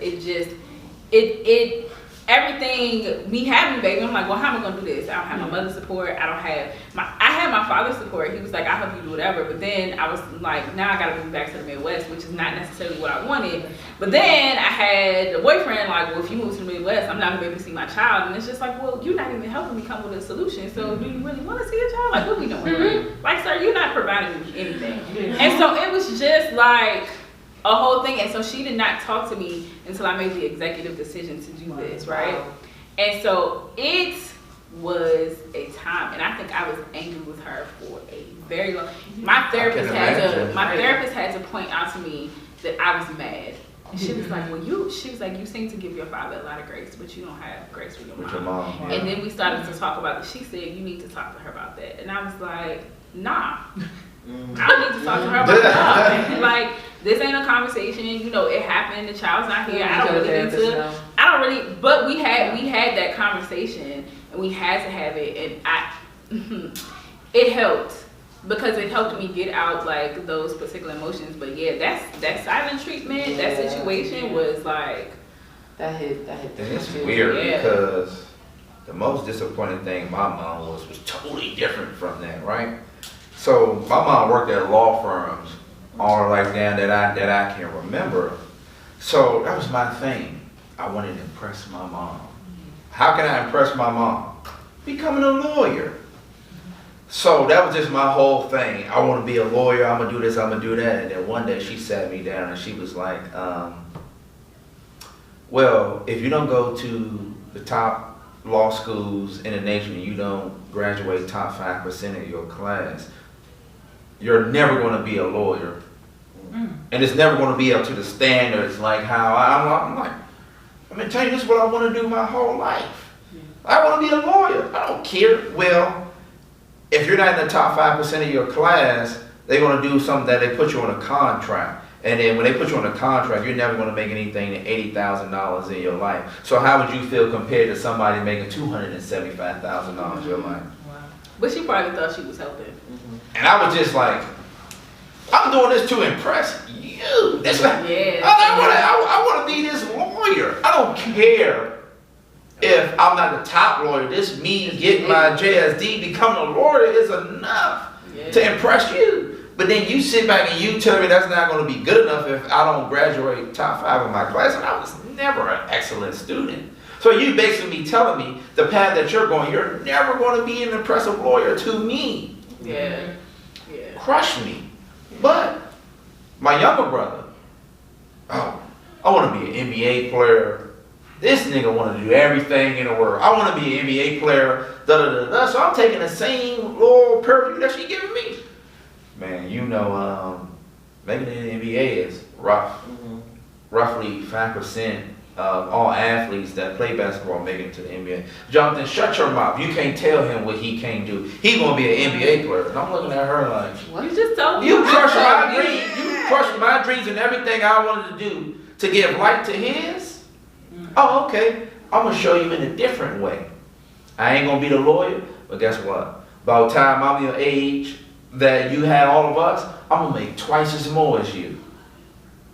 Speaker 1: everything, me having a baby, I'm like, well, how am I going to do this? I don't have my mother's support. I had my father's support. He was like, I'll help you do whatever. But then I was like, now I got to move back to the Midwest, which is not necessarily what I wanted. But then I had a boyfriend like, well, if you move to the Midwest, I'm not going to be able to see my child. And it's just like, well, you're not even helping me come with a solution. So do you really want to see a child? Like, what are we doing? Like, sir, you're not providing me anything. And so it was just like a whole thing. And so she did not talk to me until I made the executive decision to do this, right? Wow. And so it was a time, and I think I was angry with her for a very long. My therapist had to point out to me that I was mad. And she was like, you seem to give your father a lot of grace, but you don't have grace with your mom. Yeah. And then we started to talk about it. She said, you need to talk to her about that. And I was like, nah. I don't need to talk to her about that. Like, this ain't a conversation. It happened. The child's not here. But we had that conversation, and we had to have it, and it helped because it helped me get out like those particular emotions. But yeah, that silent treatment, that situation was like
Speaker 4: that hit.
Speaker 2: It's weird because the most disappointing thing my mom was totally different from that, right? So my mom worked at law firms all like down that I can remember. So that was my thing. I wanted to impress my mom. How can I impress my mom? Becoming a lawyer. So that was just my whole thing. I want to be a lawyer. I'm gonna do this. I'm gonna do that. And then one day she sat me down and she was like, well, if you don't go to the top law schools in the nation, you don't graduate top 5% of your class, you're never going to be a lawyer. And it's never going to be up to the standards like how I'm like, I'm going to tell you this is what I want to do my whole life. I want to be a lawyer. I don't care. Well, if you're not in the top 5% of your class, they're going to do something that they put you on a contract. And then when they put you on a contract, you're never going to make anything to $80,000 in your life. So how would you feel compared to somebody making $275,000 in your life?
Speaker 1: Wow. But she probably thought she was helping.
Speaker 2: And I was just like, I'm doing this to impress you. That's like, I want to be this lawyer. I don't care if I'm not the top lawyer. Me getting my JSD, becoming a lawyer is enough to impress you. But then you sit back and you tell me that's not going to be good enough if I don't graduate top 5 in my class, and I was never an excellent student. So you basically telling me the path that you're going, you're never going to be an impressive lawyer to me.
Speaker 1: Yeah.
Speaker 2: Crush me. But my younger brother, oh, I want to be an NBA player. This nigga want to do everything in the world. I want to be an NBA player. So I'm taking the same little purview that she giving me. Man, you know, making it in the NBA is rough. Roughly 5% of all athletes that play basketball make it to the NBA. Jonathan, shut your mouth. You can't tell him what he can't do. He gonna be an NBA player. And I'm looking at her like,
Speaker 1: what? You just told me.
Speaker 2: You crushed my dreams. You crushed my dreams and everything I wanted to do to give light to his. Oh, okay. I'm gonna show you in a different way. I ain't gonna be the lawyer, but guess what? By the time I'm your age that you had all of us, I'm gonna make twice as more as you.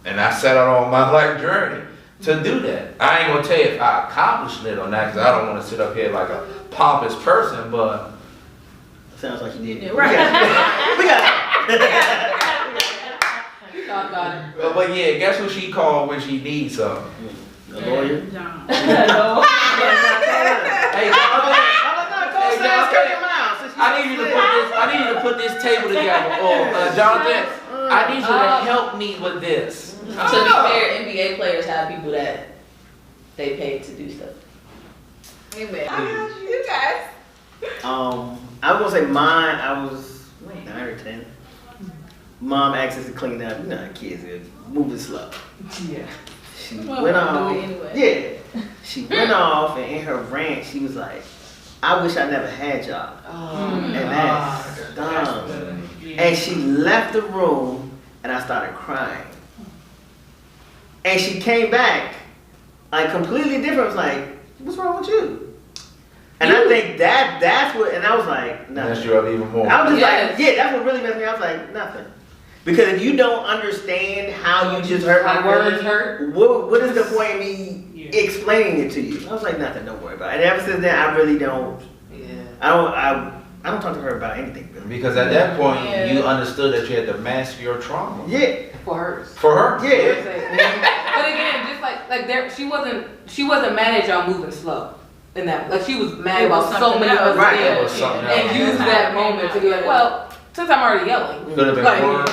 Speaker 2: And I set out on my life journey to do that. I ain't gonna tell you if I accomplished it or not, because I don't want to sit up here like a pompous person, but
Speaker 3: sounds like you did.
Speaker 1: Right.
Speaker 3: We got it.
Speaker 4: You thought about it.
Speaker 2: But yeah, guess who she called when she needs something?
Speaker 3: The lawyer.
Speaker 1: John.
Speaker 2: Hey, I need you to put this table together. Or Jonathan, I need you to help me with this.
Speaker 6: To be fair, NBA players have people that they pay to do stuff.
Speaker 1: Amen. You guys.
Speaker 3: I was gonna say mine. I was 9 or 10. Mom asked us to clean up. You know how kids are moving slow.
Speaker 4: Yeah.
Speaker 3: She
Speaker 1: Well,
Speaker 3: went
Speaker 1: do
Speaker 3: off.
Speaker 1: it anyway.
Speaker 3: Yeah. She went off, and in her rant, she was like, "I wish I never had y'all." And that's dumb. And she left the room, and I started crying. And she came back, like completely different. I was like, "What's wrong with you?" And I think that's what. And I was like, "Nothing."
Speaker 2: Messed you up even more.
Speaker 3: I was just like, "Yeah, that's what really messed me up." I was like, "Nothing." Because if you don't understand how you just hurt my
Speaker 4: words
Speaker 3: feelings,
Speaker 4: hurt.
Speaker 3: what is the point in me explaining it to you? I was like, "Nothing. Don't worry about it." And ever since then, I really don't.
Speaker 4: Yeah.
Speaker 3: I don't talk to her about anything. Really.
Speaker 2: Because at that point, you understood that you had to mask your trauma.
Speaker 3: Yeah.
Speaker 4: For hers.
Speaker 2: For her?
Speaker 3: Yeah.
Speaker 4: But again, just like there, she wasn't mad at y'all moving slow. In that, like she was mad
Speaker 1: It was
Speaker 4: about so many
Speaker 1: something
Speaker 4: other
Speaker 2: It was
Speaker 4: things,
Speaker 2: something
Speaker 4: and
Speaker 2: else.
Speaker 4: used that moment to be like, well, since I'm already yelling,
Speaker 2: Could have been
Speaker 4: like,
Speaker 2: work.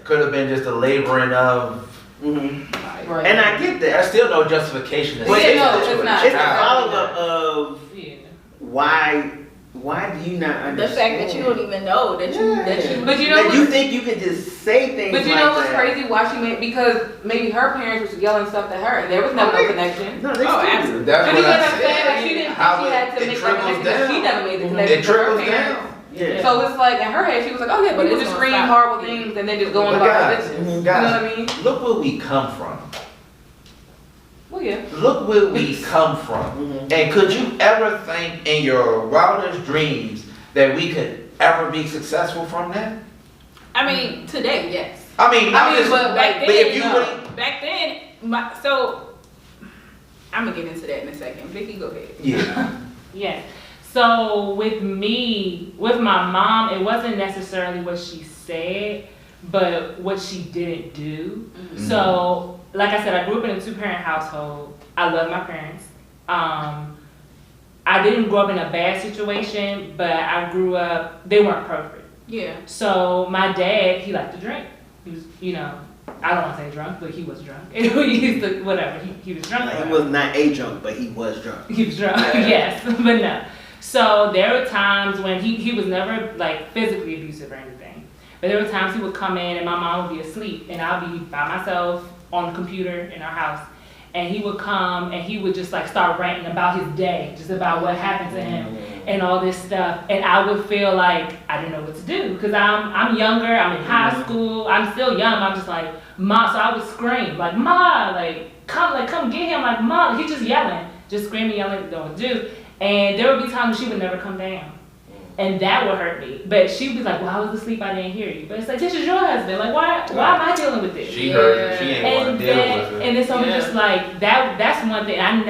Speaker 2: Could have been just a laboring of.
Speaker 4: right.
Speaker 3: And I get that.
Speaker 2: There's still no justification.
Speaker 3: But
Speaker 4: yeah, no, it's not.
Speaker 3: It's a follow up of
Speaker 5: Yeah.
Speaker 3: why do you not understand?
Speaker 1: The fact that you don't even know that you
Speaker 4: But you know
Speaker 3: that
Speaker 4: what's-
Speaker 3: you think you can just say things.
Speaker 4: But you
Speaker 3: like
Speaker 4: know what's
Speaker 3: that.
Speaker 4: crazy? Why she made, because maybe her parents was yelling stuff to her, and there was never no connection.
Speaker 3: No, they
Speaker 1: Oh,
Speaker 3: still
Speaker 1: absolutely.
Speaker 3: do.
Speaker 2: That's
Speaker 4: But you
Speaker 2: what
Speaker 4: know
Speaker 2: I
Speaker 4: what I'm saying?
Speaker 2: said.
Speaker 4: Like she didn't
Speaker 2: How
Speaker 4: think she had to
Speaker 2: it
Speaker 4: make that
Speaker 2: trickles
Speaker 4: connection because she
Speaker 2: down.
Speaker 4: never made the connection.
Speaker 2: It
Speaker 4: to her
Speaker 2: trickles
Speaker 4: parents.
Speaker 2: down.
Speaker 3: Yeah.
Speaker 4: So it's like in her head, she was like, oh yeah, but
Speaker 1: We
Speaker 4: it
Speaker 1: was
Speaker 4: just
Speaker 1: gonna
Speaker 4: scream
Speaker 1: stop.
Speaker 4: horrible things and then just going
Speaker 2: But
Speaker 4: about her
Speaker 2: guys,
Speaker 4: business. You know
Speaker 2: guys,
Speaker 4: what I mean?
Speaker 2: look where we come from.
Speaker 4: Well, yeah.
Speaker 2: Look where we come from. And could you ever think in your wildest dreams that we could ever be successful from that?
Speaker 1: I mean, today, yes.
Speaker 2: I mean,
Speaker 4: but
Speaker 1: Back then,
Speaker 2: but if you
Speaker 1: no.
Speaker 2: really,
Speaker 1: Back then, so I'm gonna get into that in a second. Vicky, go ahead.
Speaker 2: yeah.
Speaker 5: Yes. So with me, with my mom, it wasn't necessarily what she said, but what she didn't do.
Speaker 2: Mm-hmm.
Speaker 5: So, like I said, I grew up in a 2-parent household. I love my parents. I didn't grow up in a bad situation, but I grew up, they weren't perfect.
Speaker 1: Yeah.
Speaker 5: So my dad, he liked to drink. He was, I don't want to say drunk, but he was drunk. He used to, whatever, he was drunk.
Speaker 3: Like, he was not a drunk, but he was drunk.
Speaker 5: He was drunk, yes, but no. So there were times when he was never like physically abusive or anything. But there were times he would come in and my mom would be asleep and I'll be by myself on the computer in our house. And he would come and he would just like start ranting about his day, just about what happened to him and all this stuff. And I would feel like I didn't know what to do because I'm younger, I'm in high school, I'm still young. I'm just like, Ma, so I would scream like, Ma, come get him, like, Ma, he's just yelling, just screaming, yelling, don't know what to do. And there would be times she would never come down. And that would hurt me. But she'd be like, well, I was asleep, I didn't hear you. But it's like, this is your husband. Like, why am I dealing with this?
Speaker 2: She heard it. She ain't want
Speaker 5: And
Speaker 2: to deal
Speaker 5: then,
Speaker 2: with it.
Speaker 5: and then so it's just like, that's one thing, I've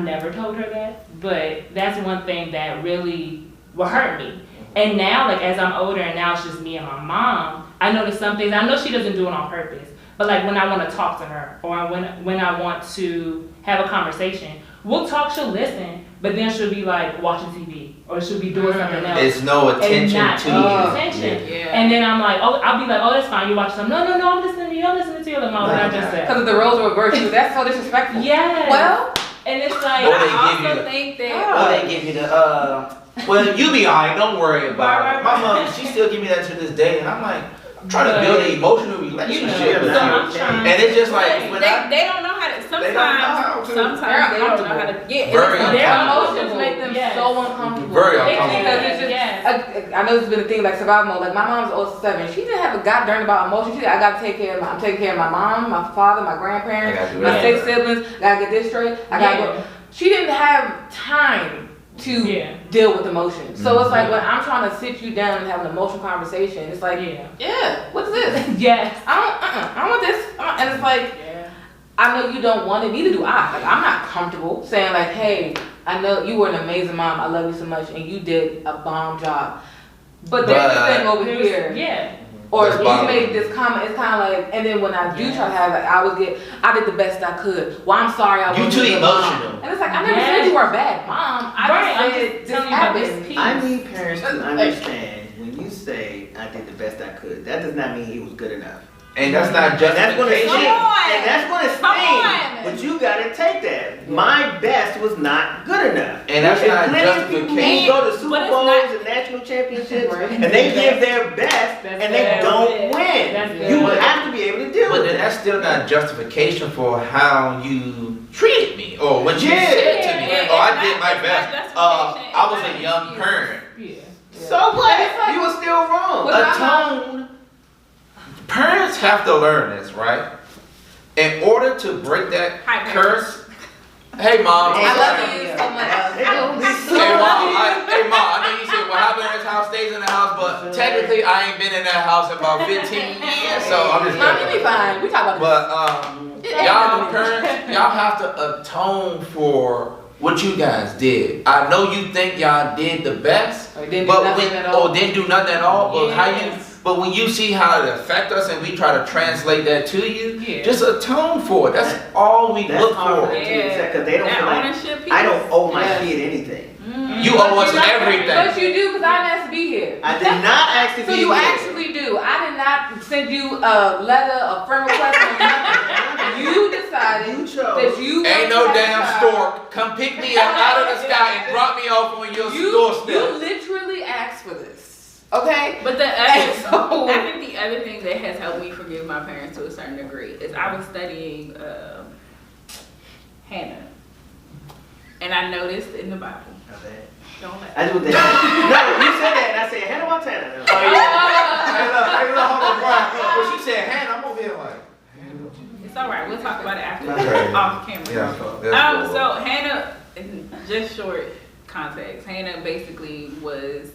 Speaker 5: never told her that, but that's one thing that really will hurt me. And now, like, as I'm older and now it's just me and my mom, I notice some things. I know she doesn't do it on purpose, but like when I want to talk to her or when I want to have a conversation, we'll talk. She'll listen, but then she'll be like watching TV or she'll be doing something else.
Speaker 2: It's no attention to
Speaker 5: you. Yeah. And then I'm like, I'll be like, that's fine. You watch something. No, I'm listening to you. I'm listening to you. Like, what I just said.
Speaker 4: Because of the roles are reversed. That's so disrespectful.
Speaker 5: Yeah.
Speaker 4: Well,
Speaker 5: and it's like,
Speaker 2: I
Speaker 1: also think that.
Speaker 2: Or they give you the well, you be alright. Don't worry about it. My mom, she still give me that to this day, and I'm like. I'm trying to build an emotional relationship with you. And it's just like
Speaker 1: they don't know how to. Sometimes they don't know how to get.
Speaker 4: Their emotions make them so uncomfortable.
Speaker 2: Very uncomfortable.
Speaker 4: Because it's just, I know it's been a thing like survival mode. Like my mom's 07. She didn't have a goddamn about emotions. She said, I gotta take care of I'm taking care of my mom, my father, my grandparents, my 6 siblings. Gotta get this straight. I gotta go. She didn't have time to deal with emotions. So it's like when I'm trying to sit you down and have an emotional conversation, it's like, what's this?
Speaker 5: Yes.
Speaker 4: I don't want this. And it's like, I know you don't want it, neither do I. Like, I'm not comfortable saying like, hey, I know you were an amazing mom, I love you so much, and you did a bomb job. But there's this thing over here. Or you made this comment, it's kind of like, and then when I do try to have it, I did the best I could. Well, I'm sorry I wasn't
Speaker 2: too
Speaker 4: a
Speaker 2: emotional.
Speaker 4: mom. And it's like, I never said you were a bad mom. I just said this happened.
Speaker 3: I need parents to understand when you say I did the best I could, that does not mean it was good enough.
Speaker 2: And that's not justification.
Speaker 3: And that's gonna sting. But you gotta take that. My best was not good enough.
Speaker 2: And that's not justification.
Speaker 3: They go to Super Bowls and national championships, and they give their best, and they don't win. You would have to be able to do it.
Speaker 2: But then that's still not justification for how you treated me or what you said to me. I did my best. I was a young parent.
Speaker 3: So what? You were still wrong.
Speaker 2: A tone. Parents have to learn this, right? In order to break that curse. Hey, Mom.
Speaker 4: I love you so much.
Speaker 2: Hey, Mom, I know you said, well, how parents' house stays in the house, but technically, I ain't been in that house in about 15 years, so I'm just
Speaker 4: Mom, you be fine. We talk about
Speaker 2: this. But, y'all parents, y'all have to atone for what you guys did. I know you think y'all did the best, or didn't do nothing at all, but when you see how it affect us and we try to translate that to you, just atone for it. That's all we look for.
Speaker 3: Because they don't feel like, I don't owe my kid anything.
Speaker 2: You owe us everything.
Speaker 4: But you do, because I didn't ask to be here.
Speaker 3: I did not ask to be here.
Speaker 4: So you actually do. I did not send you a letter, a friend request, or nothing. You decided that you
Speaker 2: ain't no damn stork. Come pick me up out of the sky and drop me off on your doorstep.
Speaker 4: You literally asked for this. Okay?
Speaker 1: But I think the other thing that has helped me forgive my parents to a certain degree is I was studying Hannah. And I noticed in the Bible. Don't let
Speaker 3: I do that. No, you said that and I said, Hannah Montana.
Speaker 2: Oh, yeah. Hey, look, hold on, Bryan. When she said Hannah, I'm over here like,
Speaker 1: it's all right. We'll talk about it after off camera. So Hannah, just short context. Hannah basically was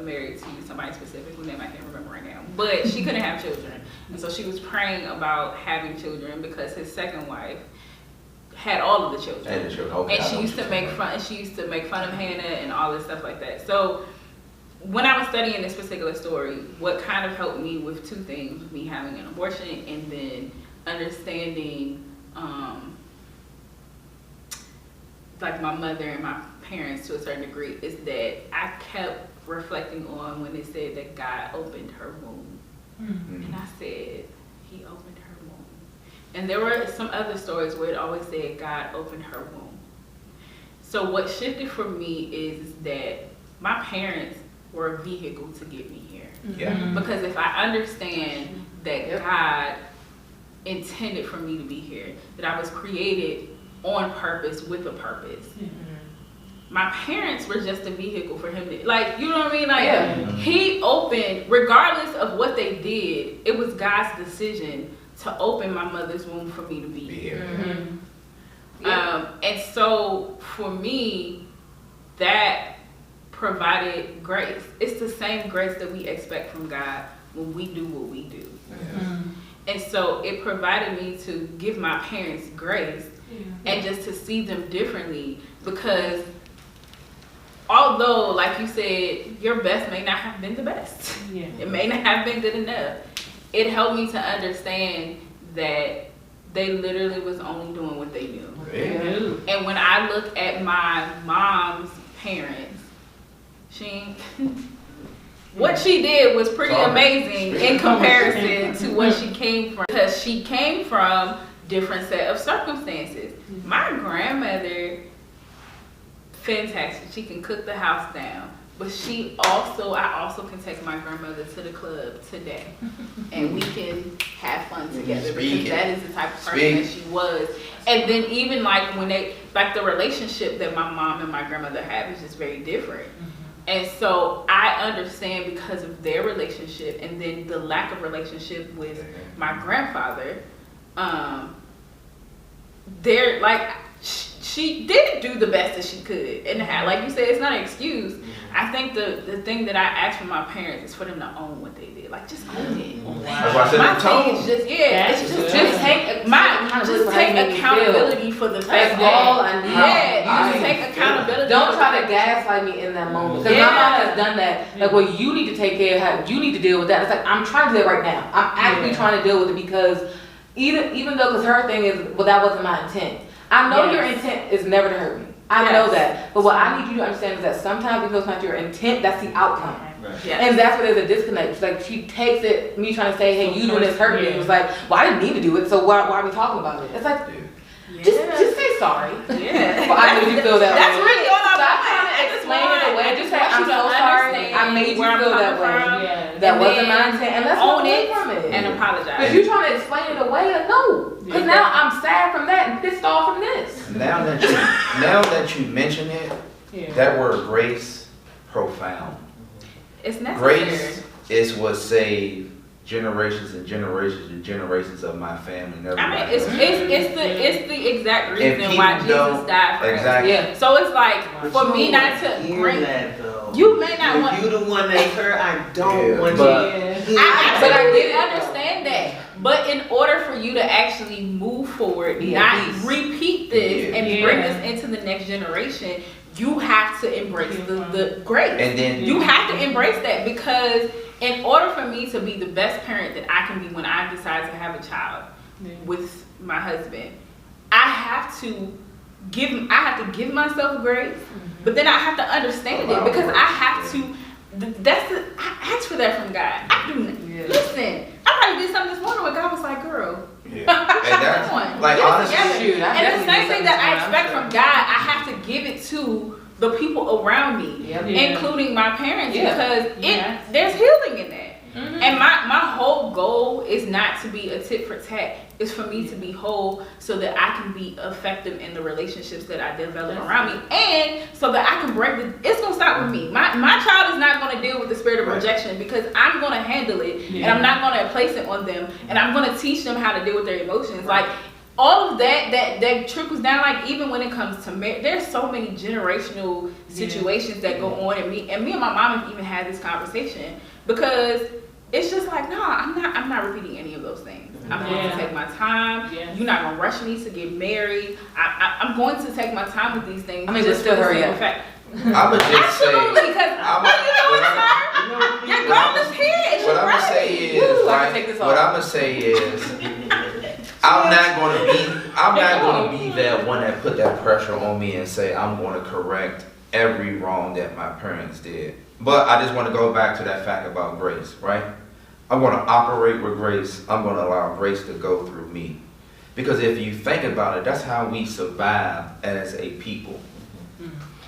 Speaker 1: married to somebody specific whose name I can't remember right now, but she couldn't have children, and so she was praying about having children because his second wife had all of the children, and she used to make fun. She used to make fun of Hannah and all this stuff like that. So when I was studying this particular story, what kind of helped me with two things, with me having an abortion and then understanding like my mother and my parents to a certain degree, is that I kept reflecting on when it said that God opened her womb. And I said, he opened her womb. And there were some other stories where it always said God opened her womb. So what shifted for me is that my parents were a vehicle to get me here. Because if I understand that God intended for me to be here, that I was created on purpose with a purpose. My parents were just a vehicle for him to, like, you know what I mean? Like, he opened, regardless of what they did, it was God's decision to open my mother's womb for me to be here. And so for me, that provided grace. It's the same grace that we expect from God when we do what we do. And so it provided me to give my parents grace and just to see them differently, because although, like you said, your best may not have been the best. It may not have been good enough. it helped me to understand that they literally was only doing what they knew.
Speaker 2: Yeah.
Speaker 1: And when I look at my mom's parents, what she did was pretty amazing in comparison to what she came from, because she came from different set of circumstances. My grandmother, fantastic. She can cook the house down. But I also can take my grandmother to the club today, and we can have fun together, because that is the type of person that she was. And then even like when the relationship that my mom and my grandmother have is just very different. And so I understand because of their relationship, and then the lack of relationship with my grandfather. They're like, she did do the best that she could, and like you said, it's not an excuse. I think the thing that I ask from my parents is for them to own what they did, like just own it.
Speaker 2: That's why I said my
Speaker 1: thing is just take accountability for the fact.
Speaker 4: That's all I need.
Speaker 1: Yeah, just take accountability.
Speaker 4: Don't try to gaslight me in that moment, because my mom has done that. Like, well, you need to take care of how you need to deal with that. It's like, I'm trying to do it right now. I'm actually trying to deal with it, because even though, because her thing is, well, that wasn't my intent. I know your intent is never to hurt me. I know that. But what I need you to understand is that sometimes, because it's not your intent, that's the outcome. Yes. And that's where there's a disconnect. It's like, she takes it, me trying to say, hey, you doing this hurt me. It was like, well, I didn't mean to do it, so why are we talking about it? It's like, just say sorry. Yeah. Well, I made you feel that way. That's really all I'm trying to explain it away. Just say, I'm so sorry. I made you feel that way. That wasn't my intent. And let's own it from it.
Speaker 1: And apologize.
Speaker 4: If you're trying to explain it away, no. Because now I'm sad from that and pissed off from this.
Speaker 2: Now that you mention it, that word grace, profound.
Speaker 1: It's necessary.
Speaker 2: Grace is what saved generations and generations and generations of my family.
Speaker 1: I mean, it's the exact reason why Jesus died for us.
Speaker 2: Yeah.
Speaker 1: So it's like, for me not to bring
Speaker 3: that though.
Speaker 1: You may not want.
Speaker 3: You the one that's hurt. I don't want you.
Speaker 1: I did understand that. But in order for you to actually move forward, not repeat this and bring this into the next generation, you have to embrace the grace. And then you have to embrace that, because in order for me to be the best parent that I can be when I decide to have a child with my husband, I have to give myself grace, but then I have to understand it, because I have to. I asked for that from God. I do. Listen, I probably did something this morning where God was like, "Girl."
Speaker 2: And that's like, honestly,
Speaker 1: and the same thing that I expect from God, I have to give it to the people around me, including my parents, because there's healing in that. And my whole goal is not to be a tit for tat. It's for me to be whole, so that I can be effective in the relationships that I develop around me, and so that I can break it's gonna start with me. My child is not gonna deal with the spirit of rejection, because I'm gonna handle it, and I'm not gonna place it on them, and I'm gonna teach them how to deal with their emotions. Like, all of that trickles down. Like, even when it comes to marriage, there's so many generational situations that go on, and me and my mom have even had this conversation, because it's just like, no, I'm not repeating any of those things. I'm going to take my time. You're not going to rush me to get married. I'm going to take my time with these things.
Speaker 4: I mean, just still hurry up.
Speaker 2: I would just say,
Speaker 1: because your girl is here.
Speaker 2: What I'm gonna say is, I'm not gonna be that one that put that pressure on me and say I'm gonna correct every wrong that my parents did. But I just want to go back to that fact about grace, right? I'm going to operate with grace. I'm going to allow grace to go through me. Because if you think about it, that's how we survive as a people.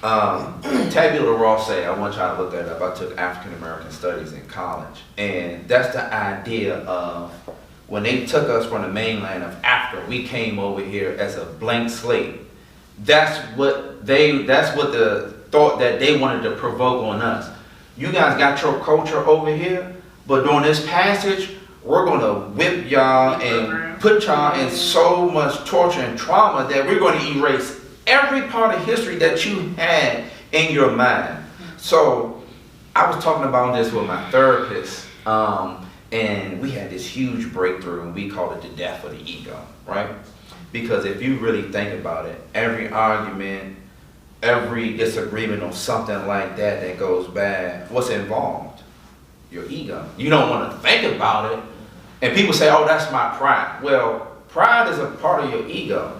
Speaker 2: Tabula rasa, I want y'all to look that up. I took African American studies in college. And that's the idea of when they took us from the mainland of Africa, we came over here as a blank slate. That's what the thought that they wanted to provoke on us. You guys got your culture over here, but during this passage, we're going to whip y'all and put y'all in so much torture and trauma that we're going to erase every part of history that you had in your mind. So I was talking about this with my therapist, and we had this huge breakthrough, and we called it the death of the ego, right? Because if you really think about it, every argument, every disagreement or something like that goes bad, what's involved? Your ego. You don't want to think about it, And people say, oh, that's my pride. Well, pride is a part of your ego.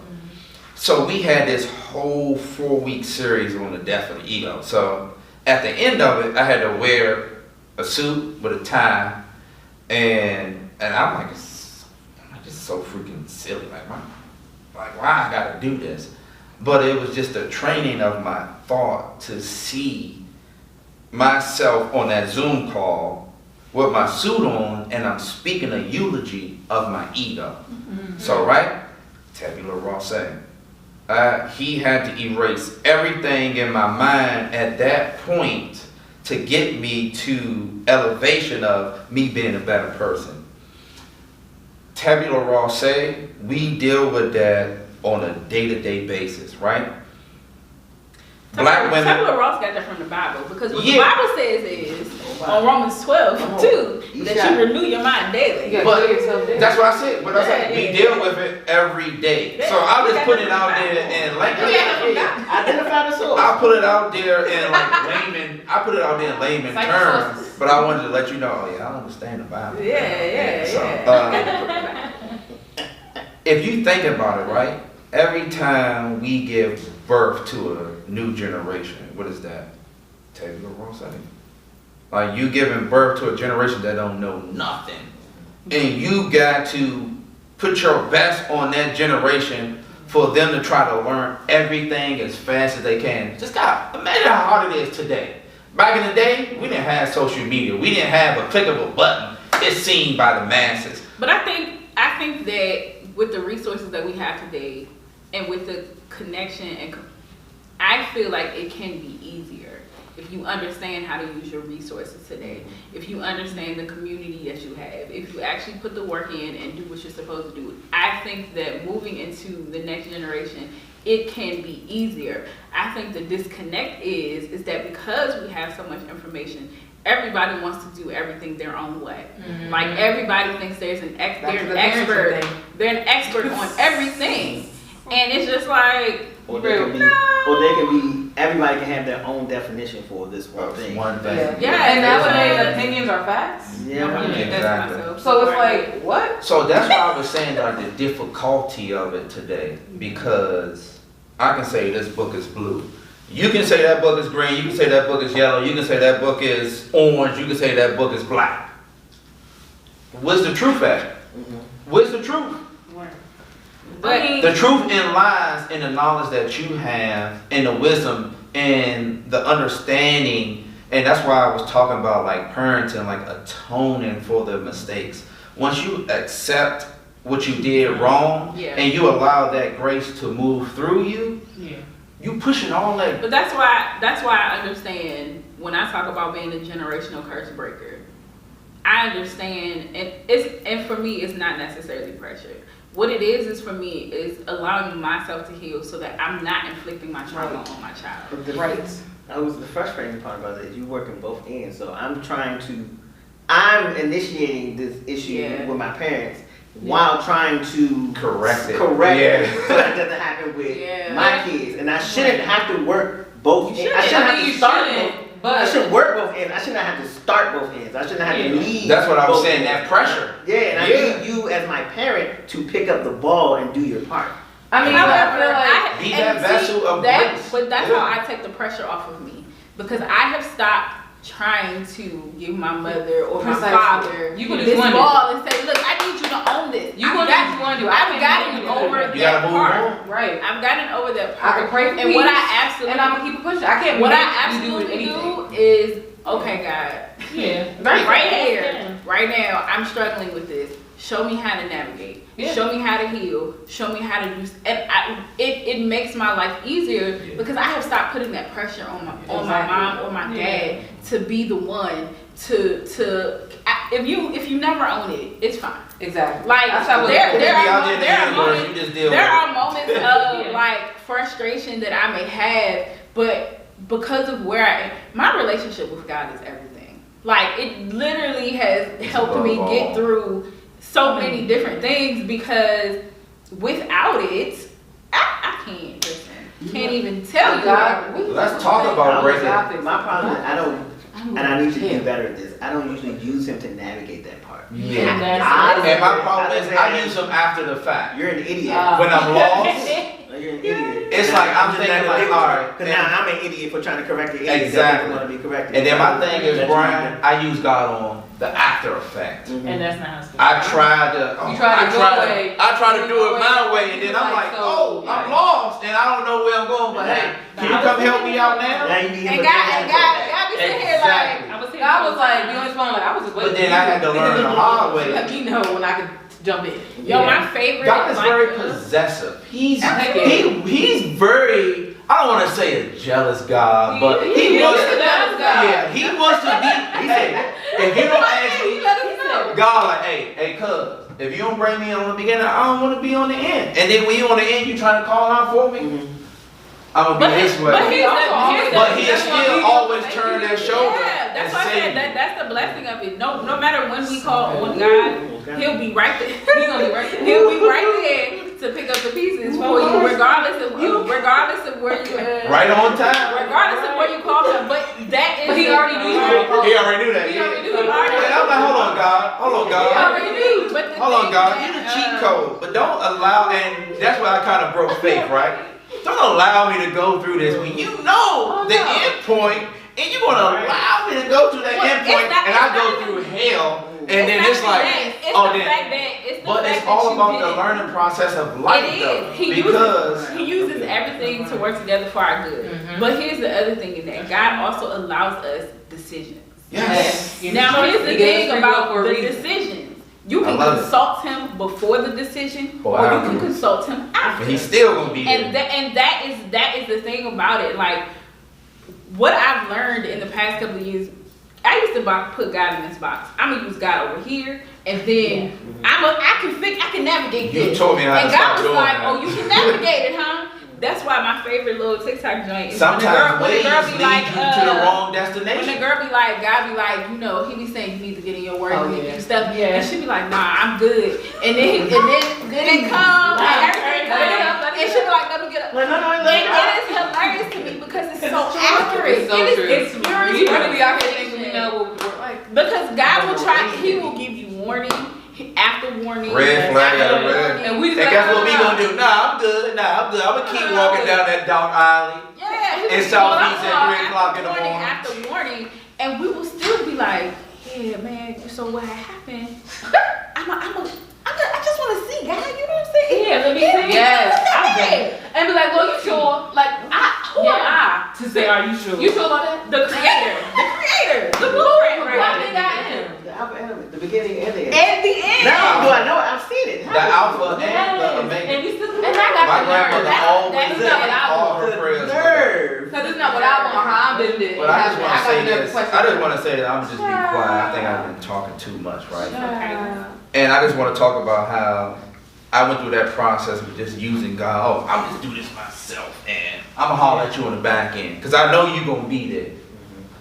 Speaker 2: So we had this whole 4-week series on the death of the ego. So at the end of it, I had to wear a suit with a tie, and I'm like, it's so freaking silly. Like why I gotta do this? But it was just a training of my thought to see myself on that Zoom call with my suit on, and I'm speaking a eulogy of my ego. So, right? Tabula rasa. He had to erase everything in my mind at that point to get me to elevation of me being a better person. Tabula rasa, we deal with that on a day-to-day basis, right? Black women.
Speaker 1: Tabula rasa got that from the Bible, because what the Bible says is on Romans 12:2 that you renew your mind daily.
Speaker 2: But that's what I said. But I said we deal with it every day. So I'll just put it out there and
Speaker 3: identify the source.
Speaker 2: I'll put it out there in like layman. I put it out there in layman terms. But I wanted to let you know. Oh yeah, I understand the Bible. If you think about it, right? Every time we give birth to a new generation, what is that? Tabula rasa. Like you giving birth to a generation that don't know nothing. And you got to put your best on that generation for them to try to learn everything as fast as they can. Just imagine how hard it is today. Back in the day, we didn't have social media. We didn't have a clickable button. It's seen by the masses.
Speaker 1: But I think that with the resources that we have today and with the connection, and I feel like it can be easier if you understand how to use your resources today, if you understand the community that you have, if you actually put the work in and do what you're supposed to do. I think that moving into the next generation, it can be easier. I think the disconnect is that because we have so much information, everybody wants to do everything their own way. Like everybody thinks they're an expert. They're an expert on everything, and it's just like,
Speaker 3: everybody can have their own definition for this one thing.
Speaker 4: Yeah, and nowadays opinions are facts.
Speaker 3: Yeah,
Speaker 2: exactly.
Speaker 4: So it's like, what?
Speaker 2: So that's why I was saying like the difficulty of it today, because I can say this book is blue. You can say that book is green, you can say that book is yellow, you can say that book is orange, you can say that book is black. Where's the truth at? Where's the truth?
Speaker 1: But
Speaker 2: the truth lies in the knowledge that you have, and the wisdom and the understanding, and that's why I was talking about like parenting, like atoning for the mistakes. Once you accept what you did wrong, and you allow that grace to move through you, you pushing all that.
Speaker 1: But that's why I understand when I talk about being a generational curse breaker. I understand, and for me, it's not necessarily pressure. What it is for me is allowing myself to heal so that I'm not inflicting my trauma on my child.
Speaker 3: The frustrating part about it is you working both ends. So I'm initiating this issue with my parents while trying to
Speaker 2: correct it
Speaker 3: so that doesn't happen with my kids. And I shouldn't have to work both ends. I should work both ends. I shouldn't have to start both ends. I shouldn't have to lead.
Speaker 2: That's what I was saying, that pressure.
Speaker 3: And I need you as my parent to pick up the ball and do your part.
Speaker 1: I mean, however,
Speaker 2: be that vessel of grace.
Speaker 1: But that's how I take the pressure off of me, because I have stopped trying to give my mother or my father this ball and say, look, I need you to own this. I've gotten over that part.
Speaker 4: Right.
Speaker 1: I've gotten over that part.
Speaker 4: I can pray for
Speaker 1: and
Speaker 4: peace,
Speaker 1: what I absolutely
Speaker 4: and I'm gonna keep pushing. I can't.
Speaker 1: What I absolutely do is, okay, God, right here, right now, I'm struggling with this. Show me how to navigate. Show me how to heal. Show me how to do. And it makes my life easier because I have stopped putting that pressure on my mom or my dad to be the one to. If you never own it, it's fine.
Speaker 4: Exactly.
Speaker 1: Like there are moments of like frustration that I may have, but because of where I am, my relationship with God is everything. Like it literally has helped me get through so many different things, because without it, I can't even tell you.
Speaker 2: Let's talk about breaking.
Speaker 3: My problem is I need to do better at this. I don't usually use him to navigate that part.
Speaker 2: Yeah. And my problem is I use them after the fact.
Speaker 3: You're an idiot.
Speaker 2: When I'm lost,
Speaker 3: You're an idiot.
Speaker 2: it's like I'm thinking like, all right.
Speaker 3: Because now I'm an idiot for trying to correct the idiot.
Speaker 2: Exactly.
Speaker 3: Want to be corrected.
Speaker 2: And then my thing is, Bryan, I use God on the after effect.
Speaker 5: And that's not how it's
Speaker 2: I tried to. I try to do it my way, and then I'm like, oh, I'm lost, and I don't know where I'm going. But hey, can you come help me out now?
Speaker 4: And God be sitting here like, I was like, you know, like I was waiting.
Speaker 2: But then I had to learn the hard way.
Speaker 4: Let me know when I could jump in.
Speaker 1: Yo, my favorite.
Speaker 2: God is very possessive. He's very. I don't want to say a jealous God, but he wants to. Yeah, he wants to be. Hey, if you don't ask me, God, like, hey, cuz, if you don't bring me on the beginning, I don't want to be on the end. And then when you on the end, you trying to call out for me. I'm gonna be this way. But he still always turn that shoulder.
Speaker 1: Yeah, that's why I said that's the blessing of it. No matter when we call on God, he'll be right there. He'll be right there to pick up the pieces for you, regardless of where you
Speaker 2: right on time.
Speaker 1: Regardless of where you call him. But that is.
Speaker 4: But he already knew.
Speaker 2: He already knew that. And I'm like, hold on, God.
Speaker 1: He already knew.
Speaker 2: Hold on, God. You the cheat code, but don't allow. And that's why I kind of broke faith, right? Don't allow me to go through this when you know the end point, and you're gonna allow me to go through that end point, and I go through hell, and then it's like, but it's all about the learning process of life, though.
Speaker 1: He uses everything to work together for our good. But here's the other thing in that God also allows us decisions.
Speaker 2: Yes.
Speaker 1: Now here's the thing about the decisions. You can consult him before the decision, or you can consult him after.
Speaker 2: He's still gonna be there.
Speaker 1: And that is the thing about it. Like what I've learned in the past couple of years, I used to put God in this box. I'm gonna use God over here, and then I can navigate this.
Speaker 2: You told me how to stop doing that.
Speaker 1: And God was like, oh, you can navigate it, huh? That's why my favorite little TikTok joint is
Speaker 2: sometimes
Speaker 1: when the girl be like,
Speaker 2: you to the wrong destination.
Speaker 1: When the girl be like, God be like, you know, he be saying you need to get in your word, you need to do stuff, and she be like, nah, I'm good. And then it comes, and everything comes, and she be like, let me get up. It is hilarious to me because it's so accurate.
Speaker 4: It's so true.
Speaker 1: It's
Speaker 4: we really be out here thinking we know what we're like.
Speaker 1: Because God will try, he will give you warning. After warning,
Speaker 2: red flag, red. And guess what we gonna do? Nah, I'm good. I'm gonna keep walking down that dark alley.
Speaker 1: Yeah,
Speaker 2: in Southeast at 3 o'clock in the morning.
Speaker 1: After warning, and we will still be like, yeah, man. So what happened? I just want to see God. You know what I'm saying?
Speaker 5: Yeah, let me see.
Speaker 4: Yes, I'm dead. And be like, well, you sure? Like, who am I
Speaker 5: to say, are you sure?
Speaker 4: You sure about that?
Speaker 1: The creator, the blueprint,
Speaker 4: right?
Speaker 3: The beginning and the end.
Speaker 1: And the end.
Speaker 3: Now do I know it? I've seen it.
Speaker 2: The alpha and the omega.
Speaker 4: And we still. And I got
Speaker 2: my grandmother always
Speaker 4: did
Speaker 2: all her prayers.
Speaker 4: Because it's not what I want or how I'm doing it.
Speaker 2: But I just want to say this. I just want to say that I'm just be quiet. I think I've been talking too much, right? And I just want to talk about how I went through that process of just using God. Oh, I'm just do this myself, and I'm gonna holler at you on the back end because I know you're gonna be there.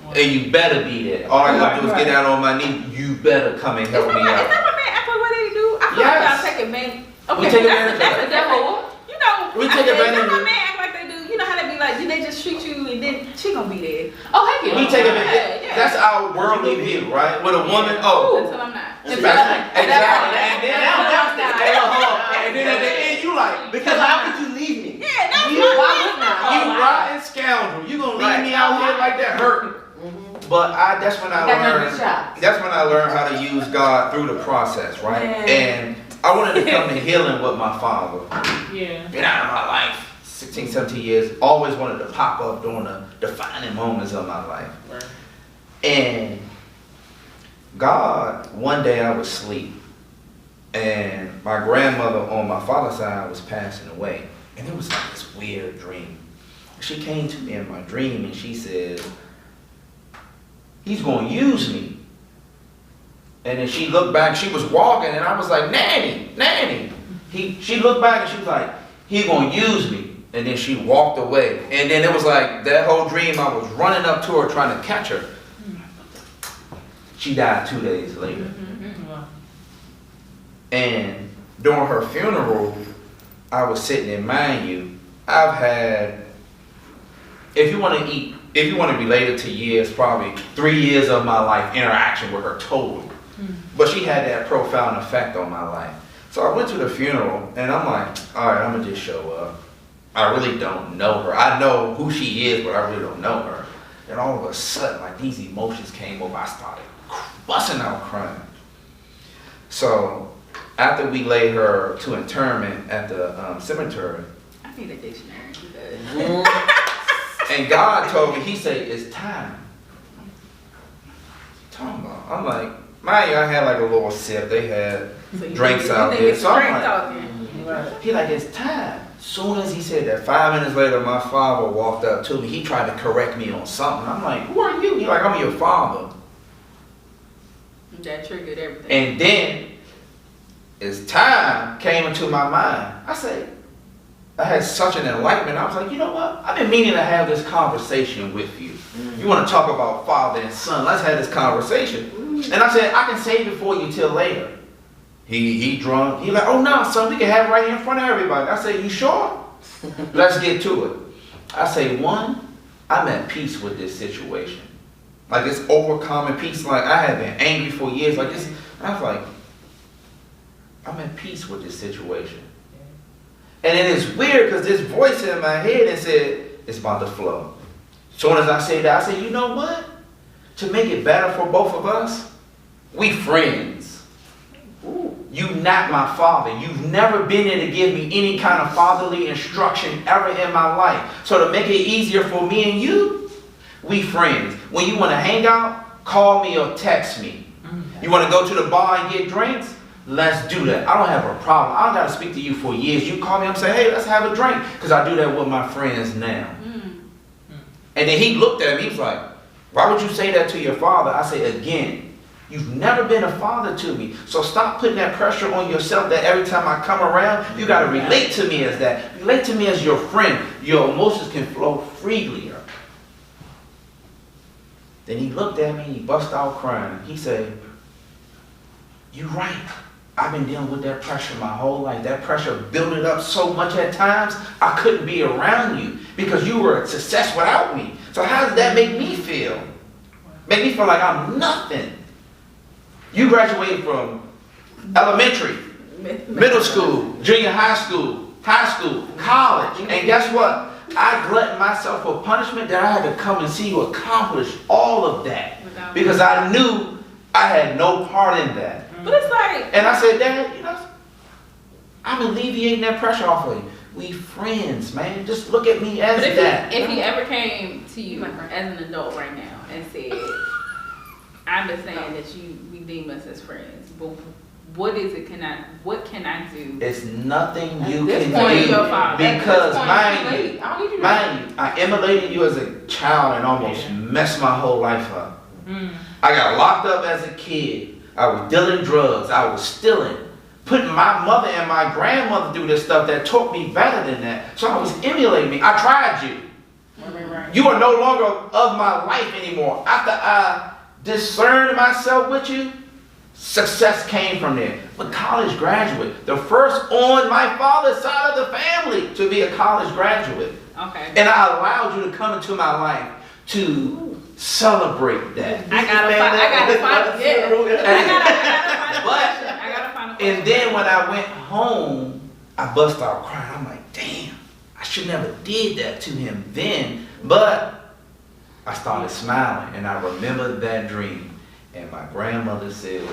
Speaker 2: And you better be there. All I gotta do is get down on my knee. You better come and help me out.
Speaker 1: Is that what man? I feel what they do. I feel like y'all take advantage. Okay,
Speaker 2: we take advantage of
Speaker 1: the devil. You know,
Speaker 2: we take advantage of
Speaker 1: my man act like they do. You know how they be like, they just treat you and then she gonna be there.
Speaker 4: Oh, heck yeah.
Speaker 2: We take advantage. Yeah. That's our worldly view, right? With a woman,
Speaker 1: until I'm not.
Speaker 2: Exactly. And then at the end, you like,
Speaker 3: because how could you leave me?
Speaker 1: Yeah, that's
Speaker 2: you rotten scoundrel. You gonna leave me out here like that hurting? But that's when I learned. That's when I learned how to use God through the process, right? And I wanted to come to healing with my father.
Speaker 5: Yeah.
Speaker 2: Been out of my life, 16, 17 years. Always wanted to pop up during the defining moments of my life.
Speaker 5: Right.
Speaker 2: And God, one day I was asleep, and my grandmother on my father's side was passing away, and it was like this weird dream. She came to me in my dream and she said, he's going to use me. And then she looked back, she was walking, and I was like, Nanny. She looked back and she was like, he's going to use me. And then she walked away. And then it was like that whole dream, I was running up to her trying to catch her. She died 2 days later. And during her funeral, I was sitting, and mind you, I've had, if you want to eat if you want to relate it to years, probably 3 years of my life interaction with her totally. But she had that profound effect on my life. So I went to the funeral and I'm like, all right, I'm gonna just show up. I really don't know her. I know who she is, but I really don't know her. And all of a sudden, like these emotions came over. I started busting out crying. So after we laid her to interment at the cemetery,
Speaker 1: I need a dictionary.
Speaker 2: and God told me, he said, it's time. Talking about, I'm like, mind you, I had like a little sip. They had drinks out there. So I'm like, he like, it's time. Soon as he said that, 5 minutes later, my father walked up to me. He tried to correct me on something. I'm like, who are you? He's like, I'm your father.
Speaker 1: That triggered everything.
Speaker 2: And then, as time came into my mind, I said, I had such an enlightenment. I was like, you know what? I've been meaning to have this conversation with you. You want to talk about father and son? Let's have this conversation. And I said, I can save it for you till later. He drunk. He like, oh no, son, we can have it right here in front of everybody. I said, you sure? Let's get to it. I say, one, I'm at peace with this situation. Like it's overcoming peace. Like I had been angry for years. Like this. I was like, I'm at peace with this situation. And it is weird because this voice in my head and said, it's about to flow. Soon as I say that, I say, you know what? To make it better for both of us, we friends. You not my father. You've never been there to give me any kind of fatherly instruction ever in my life. So to make it easier for me and you, we friends. When you want to hang out, call me or text me. You want to go to the bar and get drinks? Let's do that. I don't have a problem. I don't got to speak to you for years. You call me and say, hey, let's have a drink. Because I do that with my friends now. And then he looked at me. He was like, why would you say that to your father? I say, again, you've never been a father to me. So stop putting that pressure on yourself that every time I come around, you got to relate to me as that. Relate to me as your friend. Your emotions can flow freely. Then he looked at me and he bust out crying. He said, you're right. I've been dealing with that pressure my whole life. That pressure built up so much at times, I couldn't be around you because you were a success without me. So how does that make me feel? Make me feel like I'm nothing. You graduated from elementary, middle school, junior high school, college. And guess what? I glutted myself for punishment that I had to come and see you accomplish all of that. Because I knew I had no part in that.
Speaker 1: But it's like...
Speaker 2: And I said, Dad, you know, I'm alleviating that pressure off of you. We friends, man. Just look at me as that.
Speaker 1: If he ever came to you as an adult right now and said, I understand that we deem us as friends, but what can I do?
Speaker 2: It's nothing you can do because mind you, I emulated you as a child and almost messed my whole life up. I got locked up as a kid. I was dealing drugs. I was stealing. Putting my mother and my grandmother through this stuff that taught me better than that. So I was emulating me. I tried you. You are no longer of my life anymore. After I discerned myself with you, success came from there. But college graduate, the first on my father's side of the family to be a college graduate.
Speaker 1: Okay.
Speaker 2: And I allowed you to come into my life to celebrate that.
Speaker 1: I gotta find
Speaker 2: And then when I went home, I bust out crying. I'm like, damn, I should never did that to him then. But I started smiling and I remembered that dream. And my grandmother said,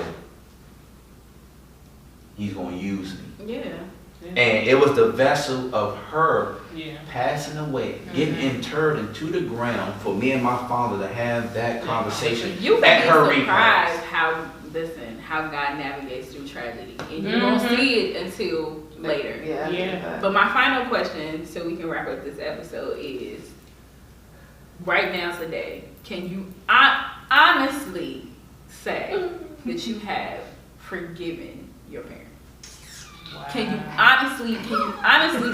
Speaker 2: he's going to use me.
Speaker 1: Yeah.
Speaker 2: And it was the vessel of her passing away, getting interred into the ground for me and my father to have that conversation.
Speaker 1: You
Speaker 2: at her
Speaker 1: surprised how God navigates through tragedy. And you won't see it until later.
Speaker 4: Yeah.
Speaker 1: But my final question, so we can wrap up this episode, is right now today, can you honestly say that you have forgiven your parents? Wow. Can you honestly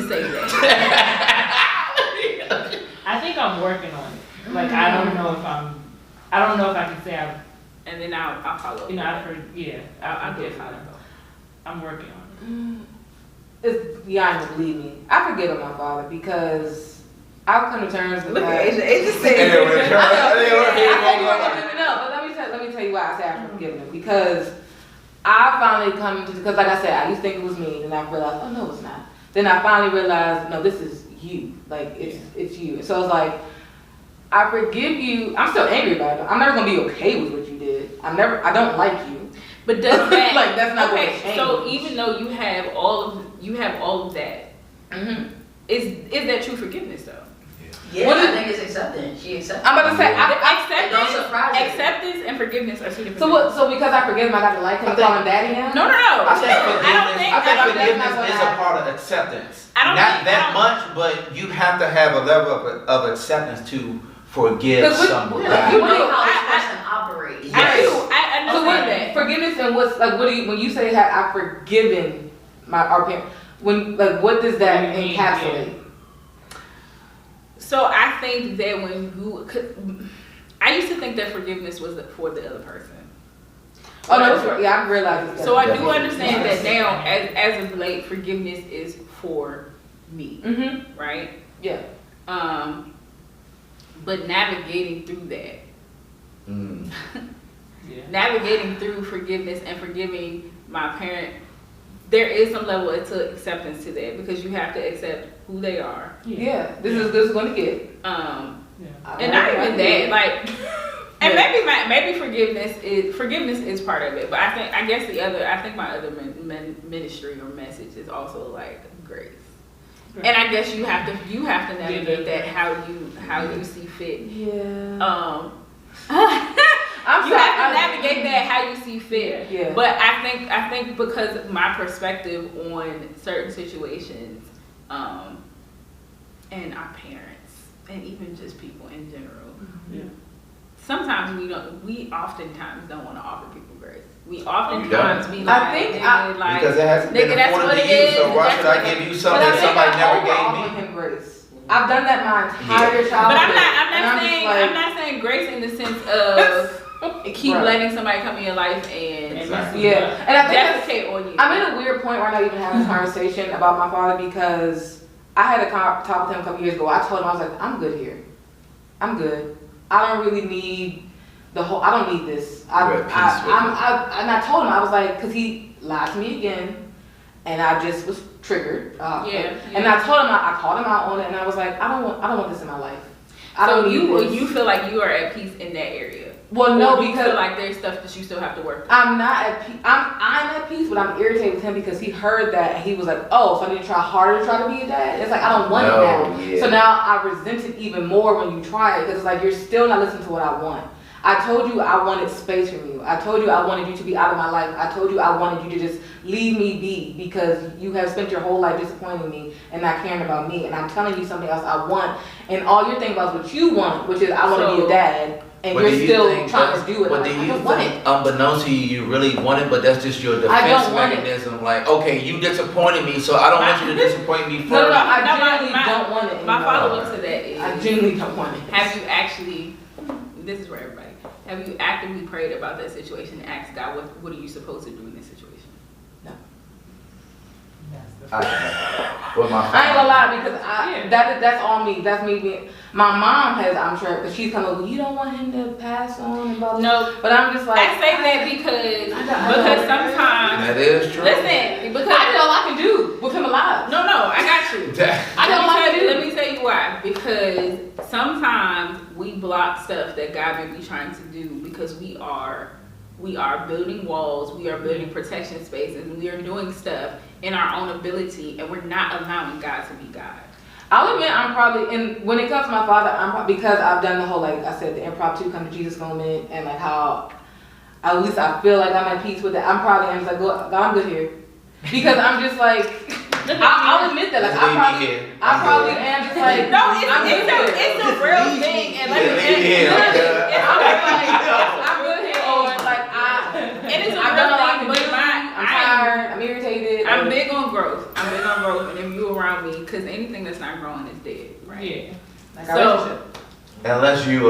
Speaker 1: say that?
Speaker 5: I think I'm working on it. Like I don't know if I can say I've.
Speaker 1: And then I'll follow up.
Speaker 5: You know, I've heard. I'll get follow up. I'm working on it.
Speaker 4: It's beyond believe me. I forgive my father because I've come to terms with
Speaker 1: Look
Speaker 4: that.
Speaker 1: at Asia said.
Speaker 4: Let me tell you why I say I've forgiven him. Because I finally come to, because like I said, I used to think it was me, and I realized, oh no, it's not. Then I finally realized, no, this is you. Like, it's you. And so it's like, I forgive you. I'm still angry about it. I'm never gonna be okay with what you did. I don't like you.
Speaker 1: But does that
Speaker 4: like that's not
Speaker 1: okay?
Speaker 4: What change.
Speaker 1: So even though you have all of that, is that true forgiveness though?
Speaker 6: Yeah, I think it's acceptance. She accepted.
Speaker 4: I'm about to say
Speaker 1: acceptance and forgiveness are two different.
Speaker 4: So because I forgive him, I got to like him, call him daddy now?
Speaker 1: No.
Speaker 2: I think
Speaker 1: forgiveness
Speaker 2: is a part of acceptance. Not that much, but you have to have a level of acceptance to forgive someone.
Speaker 6: You know how this person operates.
Speaker 1: Yes. I know that.
Speaker 4: Forgiveness and what's like? What do you when you say I've forgiven our parents? When like what does that encapsulate?
Speaker 1: So I think that I used to think that forgiveness was for the other person.
Speaker 4: Oh no, I realized.
Speaker 1: So I do understand that now, as of late, forgiveness is for me, right?
Speaker 4: Yeah.
Speaker 1: But navigating through that, navigating through forgiveness and forgiving my parent, there is some level of acceptance to that because you have to accept who they are.
Speaker 4: Yeah, this is going to get.
Speaker 1: And not even that, like, and maybe forgiveness is part of it, but I guess my other ministry or message is also like grace. Right. And I guess you have to navigate that how you see fit.
Speaker 4: Yeah.
Speaker 1: You have to navigate that how you see fit.
Speaker 4: Yeah.
Speaker 1: But I think because of my perspective on certain situations, and our parents, and even just people in general, sometimes we oftentimes don't want to offer people grace. We oftentimes be like,
Speaker 2: because it hasn't been afforded to you, so why should I give you something that somebody never gave me?
Speaker 4: Him grace. I've done that my entire childhood.
Speaker 1: But I'm not saying grace in the sense of keep letting somebody come in your life and
Speaker 4: and I think
Speaker 1: defecate on you.
Speaker 4: I'm in a weird point where I'm not even having this conversation about my father because I had a talk with him a couple years ago. I told him, I was like, I'm good here. I'm good. I don't really need I don't need this. And I told him, I was like, because he lied to me again, and I just was triggered. And I told him, I called him out on it, and I was like, I don't want this in my life.
Speaker 1: So you feel like you are at peace in that area?
Speaker 4: Well, no,
Speaker 1: because you feel like there's stuff that you still have to work through.
Speaker 4: I'm not at peace. I'm at peace, but I'm irritated with him because he heard that and he was like, oh, so I need to try harder to try to be a dad? It's like, I don't want it now. Yeah. So now I resent it even more when you try it because it's like, you're still not listening to what I want. I told you I wanted space from you. I told you I wanted you to be out of my life. I told you I wanted you to just leave me be because you have spent your whole life disappointing me and not caring about me. And I'm telling you something else I want. And all you're thinking about is what you want, which is I want to be a dad. And you're still trying to do it.
Speaker 2: But do you think, unbeknownst to you really want it, but that's just your defense mechanism? Like, okay, you disappointed me, so I don't want you to disappoint me further.
Speaker 4: No, I genuinely don't want it.
Speaker 1: My follow-up to that is,
Speaker 4: I genuinely don't want it.
Speaker 1: Have you actually, this is for everybody, have you actively prayed about that situation and asked God, what are you supposed to do in this situation?
Speaker 4: No.
Speaker 2: I ain't
Speaker 4: gonna lie because that's all me. That's me. My mom has, I'm sure, because she's kind of like, you don't want him to pass on and blah, blah.
Speaker 1: No,
Speaker 4: but I'm just like,
Speaker 1: I say that because sometimes
Speaker 2: that is true.
Speaker 1: Listen, because
Speaker 4: I know all I can do with him alive.
Speaker 1: No, I got you. Let me tell you why. Because sometimes we block stuff that God may be trying to do because we are building walls, we are building protection spaces, and we are doing stuff in our own ability, and we're not allowing God to be God.
Speaker 4: I'll admit I'm probably, and when it comes to my father, because I've done the whole, like I said, the impromptu come to Jesus moment, and like how, at least I feel like I'm at peace with it. I'm probably just like, God, I'm good here. Because I'm just like, I'll admit that, like, I probably am just like,
Speaker 1: no, it's a real thing, and like, I'm good here, or like, it is a real thing, but I'm tired, I'm irritated. I'm big on growth, and if you around me, because anything that's not growing is dead, right?
Speaker 4: Yeah. Like
Speaker 2: so, unless you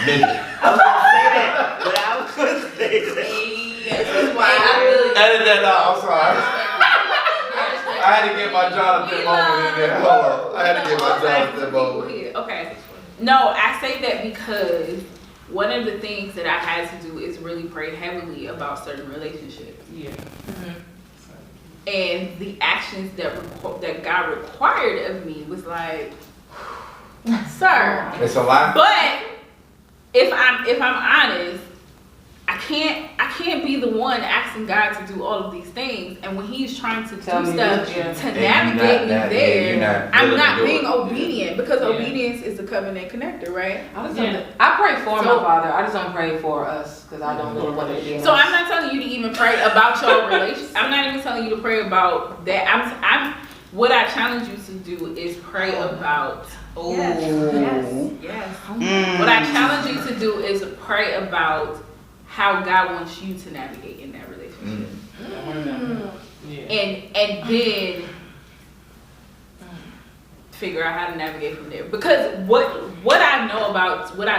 Speaker 2: midget.
Speaker 3: I was gonna say that, but I was gonna say that.
Speaker 1: That's why I really
Speaker 2: edit that out. I'm sorry. I had to get my Jonathan moment in there. Hold on. I had to get my uncomfortable.
Speaker 1: Okay. No, I say that because one of the things that I had to do is really pray heavily about certain relationships.
Speaker 5: Yeah.
Speaker 1: And the actions that God required of me was like, sir.
Speaker 2: It's a lot.
Speaker 1: But if I'm honest, I can't be the one asking God to do all of these things, and when He's trying to do stuff to navigate me there, I'm not being obedient because obedience is the covenant connector, right?
Speaker 4: I pray for my father. I just don't pray for us because I don't know what they're doing.
Speaker 1: So I'm not telling you to even pray about your relationship. I'm not even telling you to pray about that. I'm what I challenge you to do is pray about. Yes. What I challenge you to do is pray about how God wants you to navigate in that relationship. And then figure out how to navigate from there. Because what I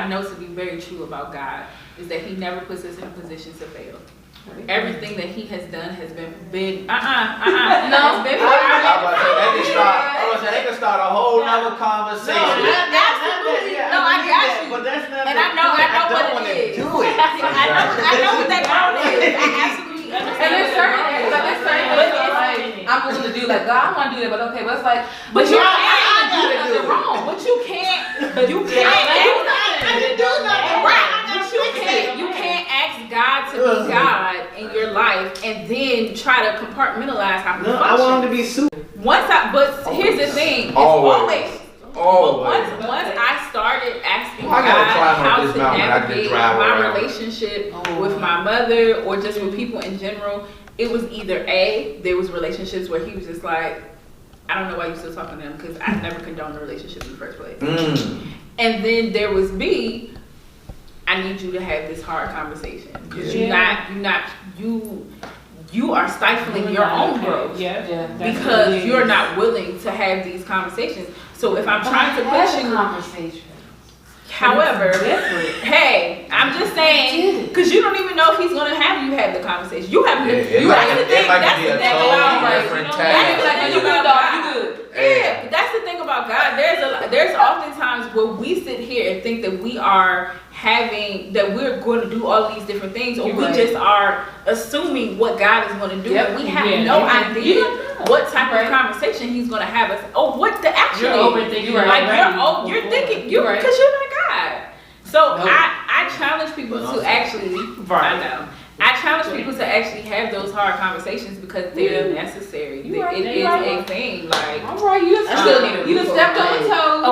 Speaker 1: know to be very true about God is that He never puts us in a position to fail. Everything that He has done has been
Speaker 2: No. They can start a whole nother conversation.
Speaker 1: Absolutely. No, I got you.
Speaker 3: But that's not.
Speaker 1: And I know what it is.
Speaker 3: Do it.
Speaker 1: I know what that road is. I absolutely understand.
Speaker 4: And there's certain things like I'm willing to do like God, I want to do that, but okay, but it's like, but you can't do nothing wrong.
Speaker 1: But you can't do nothing. Right. But you can't ask God to be God in your life and then try to compartmentalize how He functions.
Speaker 3: I want Him to be super.
Speaker 1: But here's the thing. It's always. But once I started asking God how to navigate my relationship with my mother or just with people in general, it was either there was relationships where He was just like, I don't know why you still talking to them because I never condoned the relationship in the first place. And then there was B, I need you to have this hard conversation because you are stifling your own growth because you're not willing to have these conversations. So if I'm trying to push you, however, hey, I'm just saying because you don't even know if He's gonna have you have the conversation. You have that's the thing that's the thing about God. There's oftentimes where we sit here and think that we are that we're going to do all these different things, or we just are assuming what God is going to do, and we have no idea what type of conversation He's going to have us. Oh, what the action is? You're thinking because you're not God. So I challenge people to actually. I challenge people to actually have those hard conversations because they're necessary. It is a thing. Like,
Speaker 4: all right, I still need a roof over my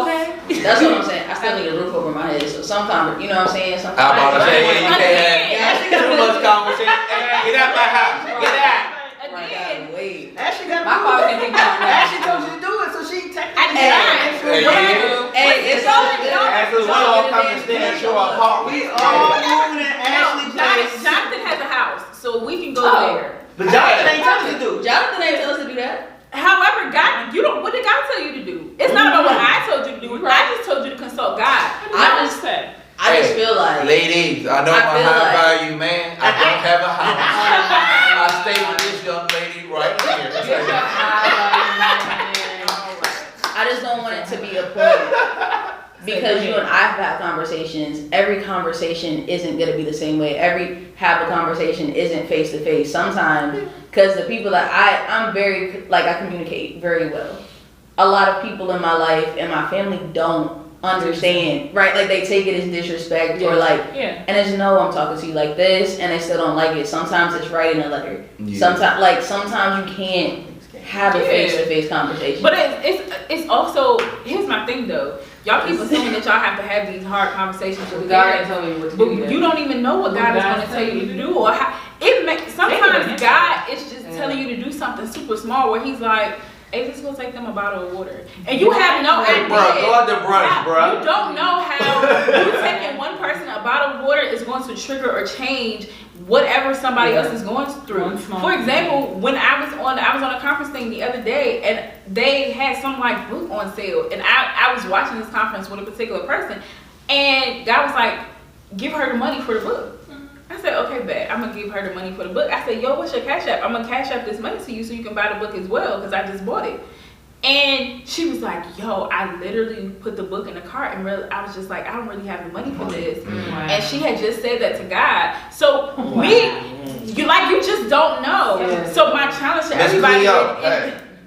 Speaker 4: head.
Speaker 1: Okay,
Speaker 6: that's what I'm saying. I still need a roof over my head. So sometimes, you know what I'm saying. Sometimes
Speaker 2: I'm about to say, you can't have too much conversation. Get out my house. Get out.
Speaker 1: Again,
Speaker 6: wait.
Speaker 3: Ashley got
Speaker 4: my father can think about that.
Speaker 3: Ashley told you to do it, so she technically.
Speaker 6: It's all good.
Speaker 2: Ashley, we all come and stay at your apartment.
Speaker 3: We all moving in Ashley place.
Speaker 1: Jonathan has a house, so we can go there.
Speaker 3: But Jonathan ain't tell us to do.
Speaker 6: Jonathan ain't tell us to do that.
Speaker 1: However, God, what did God tell you to do? It's not about what I told you to do. I just told you to consult God.
Speaker 6: I just feel like,
Speaker 2: ladies, I know I'm a high value man. I don't have a house. I stay with this young lady right here.
Speaker 6: I just don't want it to be a point. Because you and I have had conversations, every conversation isn't going to be the same way. Have a conversation isn't face to face. Sometimes, because the people that I'm very, I communicate very well. A lot of people in my life and my family don't understand, right? Like they take it as disrespect or and it's I'm talking to you like this, and they still don't like it. Sometimes it's writing a letter. Sometimes you can't have a face-to-face conversation.
Speaker 1: But it's also, here's my thing though. Y'all keep assuming that y'all have to have these hard conversations with God, but you don't even know what God is going to tell you to do, or how sometimes God is just telling you to do something super small where He's like, hey, let's go take them a bottle of water. And you have no idea.
Speaker 2: Bro, go out to brunch, bro.
Speaker 1: You don't know how you taking one person a bottle of water is going to trigger or change whatever somebody else is going through. For example, when I was on a conference thing the other day, and they had some book on sale, and I was watching this conference with a particular person, and God was like, give her the money for the book. I said, okay, bet. I'm going to give her the money for the book. I said, yo, what's your Cash App? I'm going to Cash App this money to you so you can buy the book as well because I just bought it. And she was like, yo, I literally put the book in the cart and I was just like, I don't really have the money for this. Wow. And she had just said that to God. So you just don't know. Yeah. So my challenge to everybody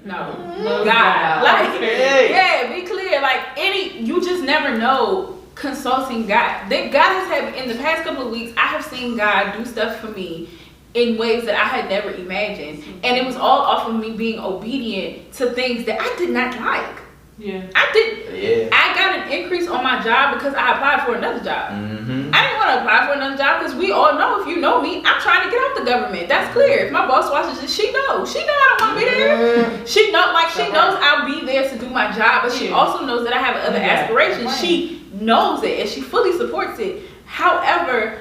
Speaker 1: no, God. Like, yeah, be clear. Like you just never know. Consulting God. That God has had in the past couple of weeks, I have seen God do stuff for me in ways that I had never imagined. And it was all off of me being obedient to things that I did not like.
Speaker 5: Yeah.
Speaker 1: I got an increase on my job because I applied for another job. Mm-hmm. I didn't want to apply for another job because we all know, if you know me, I'm trying to get out the government. That's clear. If my boss watches this, she knows I don't want to be there. She knows I'll be there to do my job, but she also knows that I have other aspirations. She knows it and she fully supports it. However,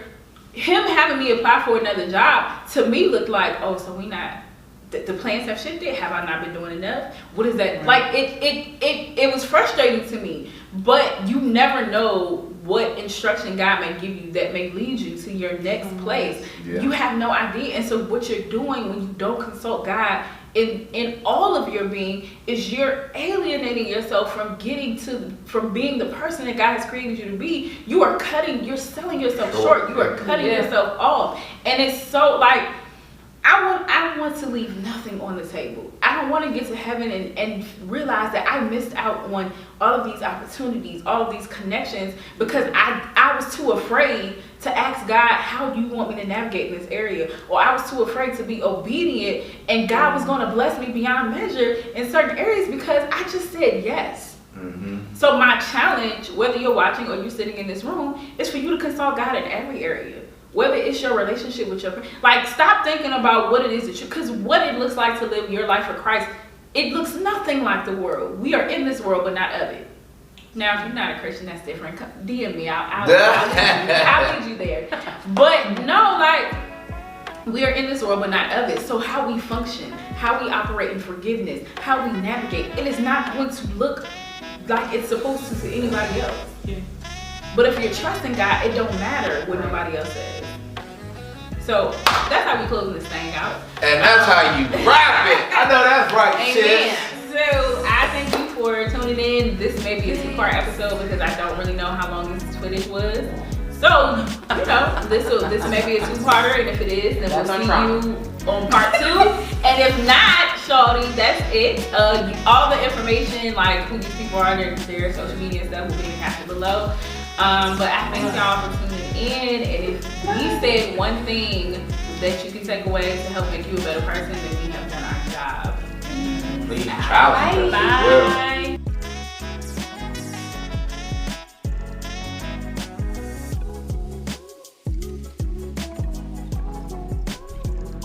Speaker 1: him having me apply for another job to me looked like, oh, so we not. The plans have shifted. Have I not been doing enough? What is that? Like it was frustrating to me. But you never know what instruction God may give you that may lead you to your next place. Yeah. You have no idea. And so what you're doing when you don't consult God in all of your being is you're alienating yourself from being the person that God has created you to be. You're selling yourself short. You are cutting yourself off. And it's so like, I want to leave nothing on the table. I don't want to get to heaven and realize that I missed out on all of these opportunities, all of these connections, because I was too afraid to ask God, how do you want me to navigate in this area? Or I was too afraid to be obedient, and God was going to bless me beyond measure in certain areas because I just said yes. Mm-hmm. So my challenge, whether you're watching or you're sitting in this room, is for you to consult God in every area. Whether it's your relationship with your, like, stop thinking about what it is because what it looks like to live your life for Christ, it looks nothing like the world. We are in this world, but not of it. Now, if you're not a Christian, that's different. DM me, I'll lead you there. But no, like, we are in this world, but not of it. So how we function, how we operate in forgiveness, how we navigate, it is not going to look like it's supposed to anybody else. Yeah. But if you're trusting God, it don't matter what nobody else says. So that's how we closing this thing out.
Speaker 2: And that's how you wrap it. I know that's right, sis.
Speaker 1: So I thank you for tuning in. This may be a 2-part episode because I don't really know how long this footage was. So, this may be a 2-parter, and if it is, then we'll see you on part 2. And if not, shawty, that's it. All the information, like who these people are, their social media stuff will be in the caption below. But I thank y'all for tuning in, and if we said one thing that you can take away to help make you a better person, then we have done our job.
Speaker 2: Please travel.
Speaker 1: Bye.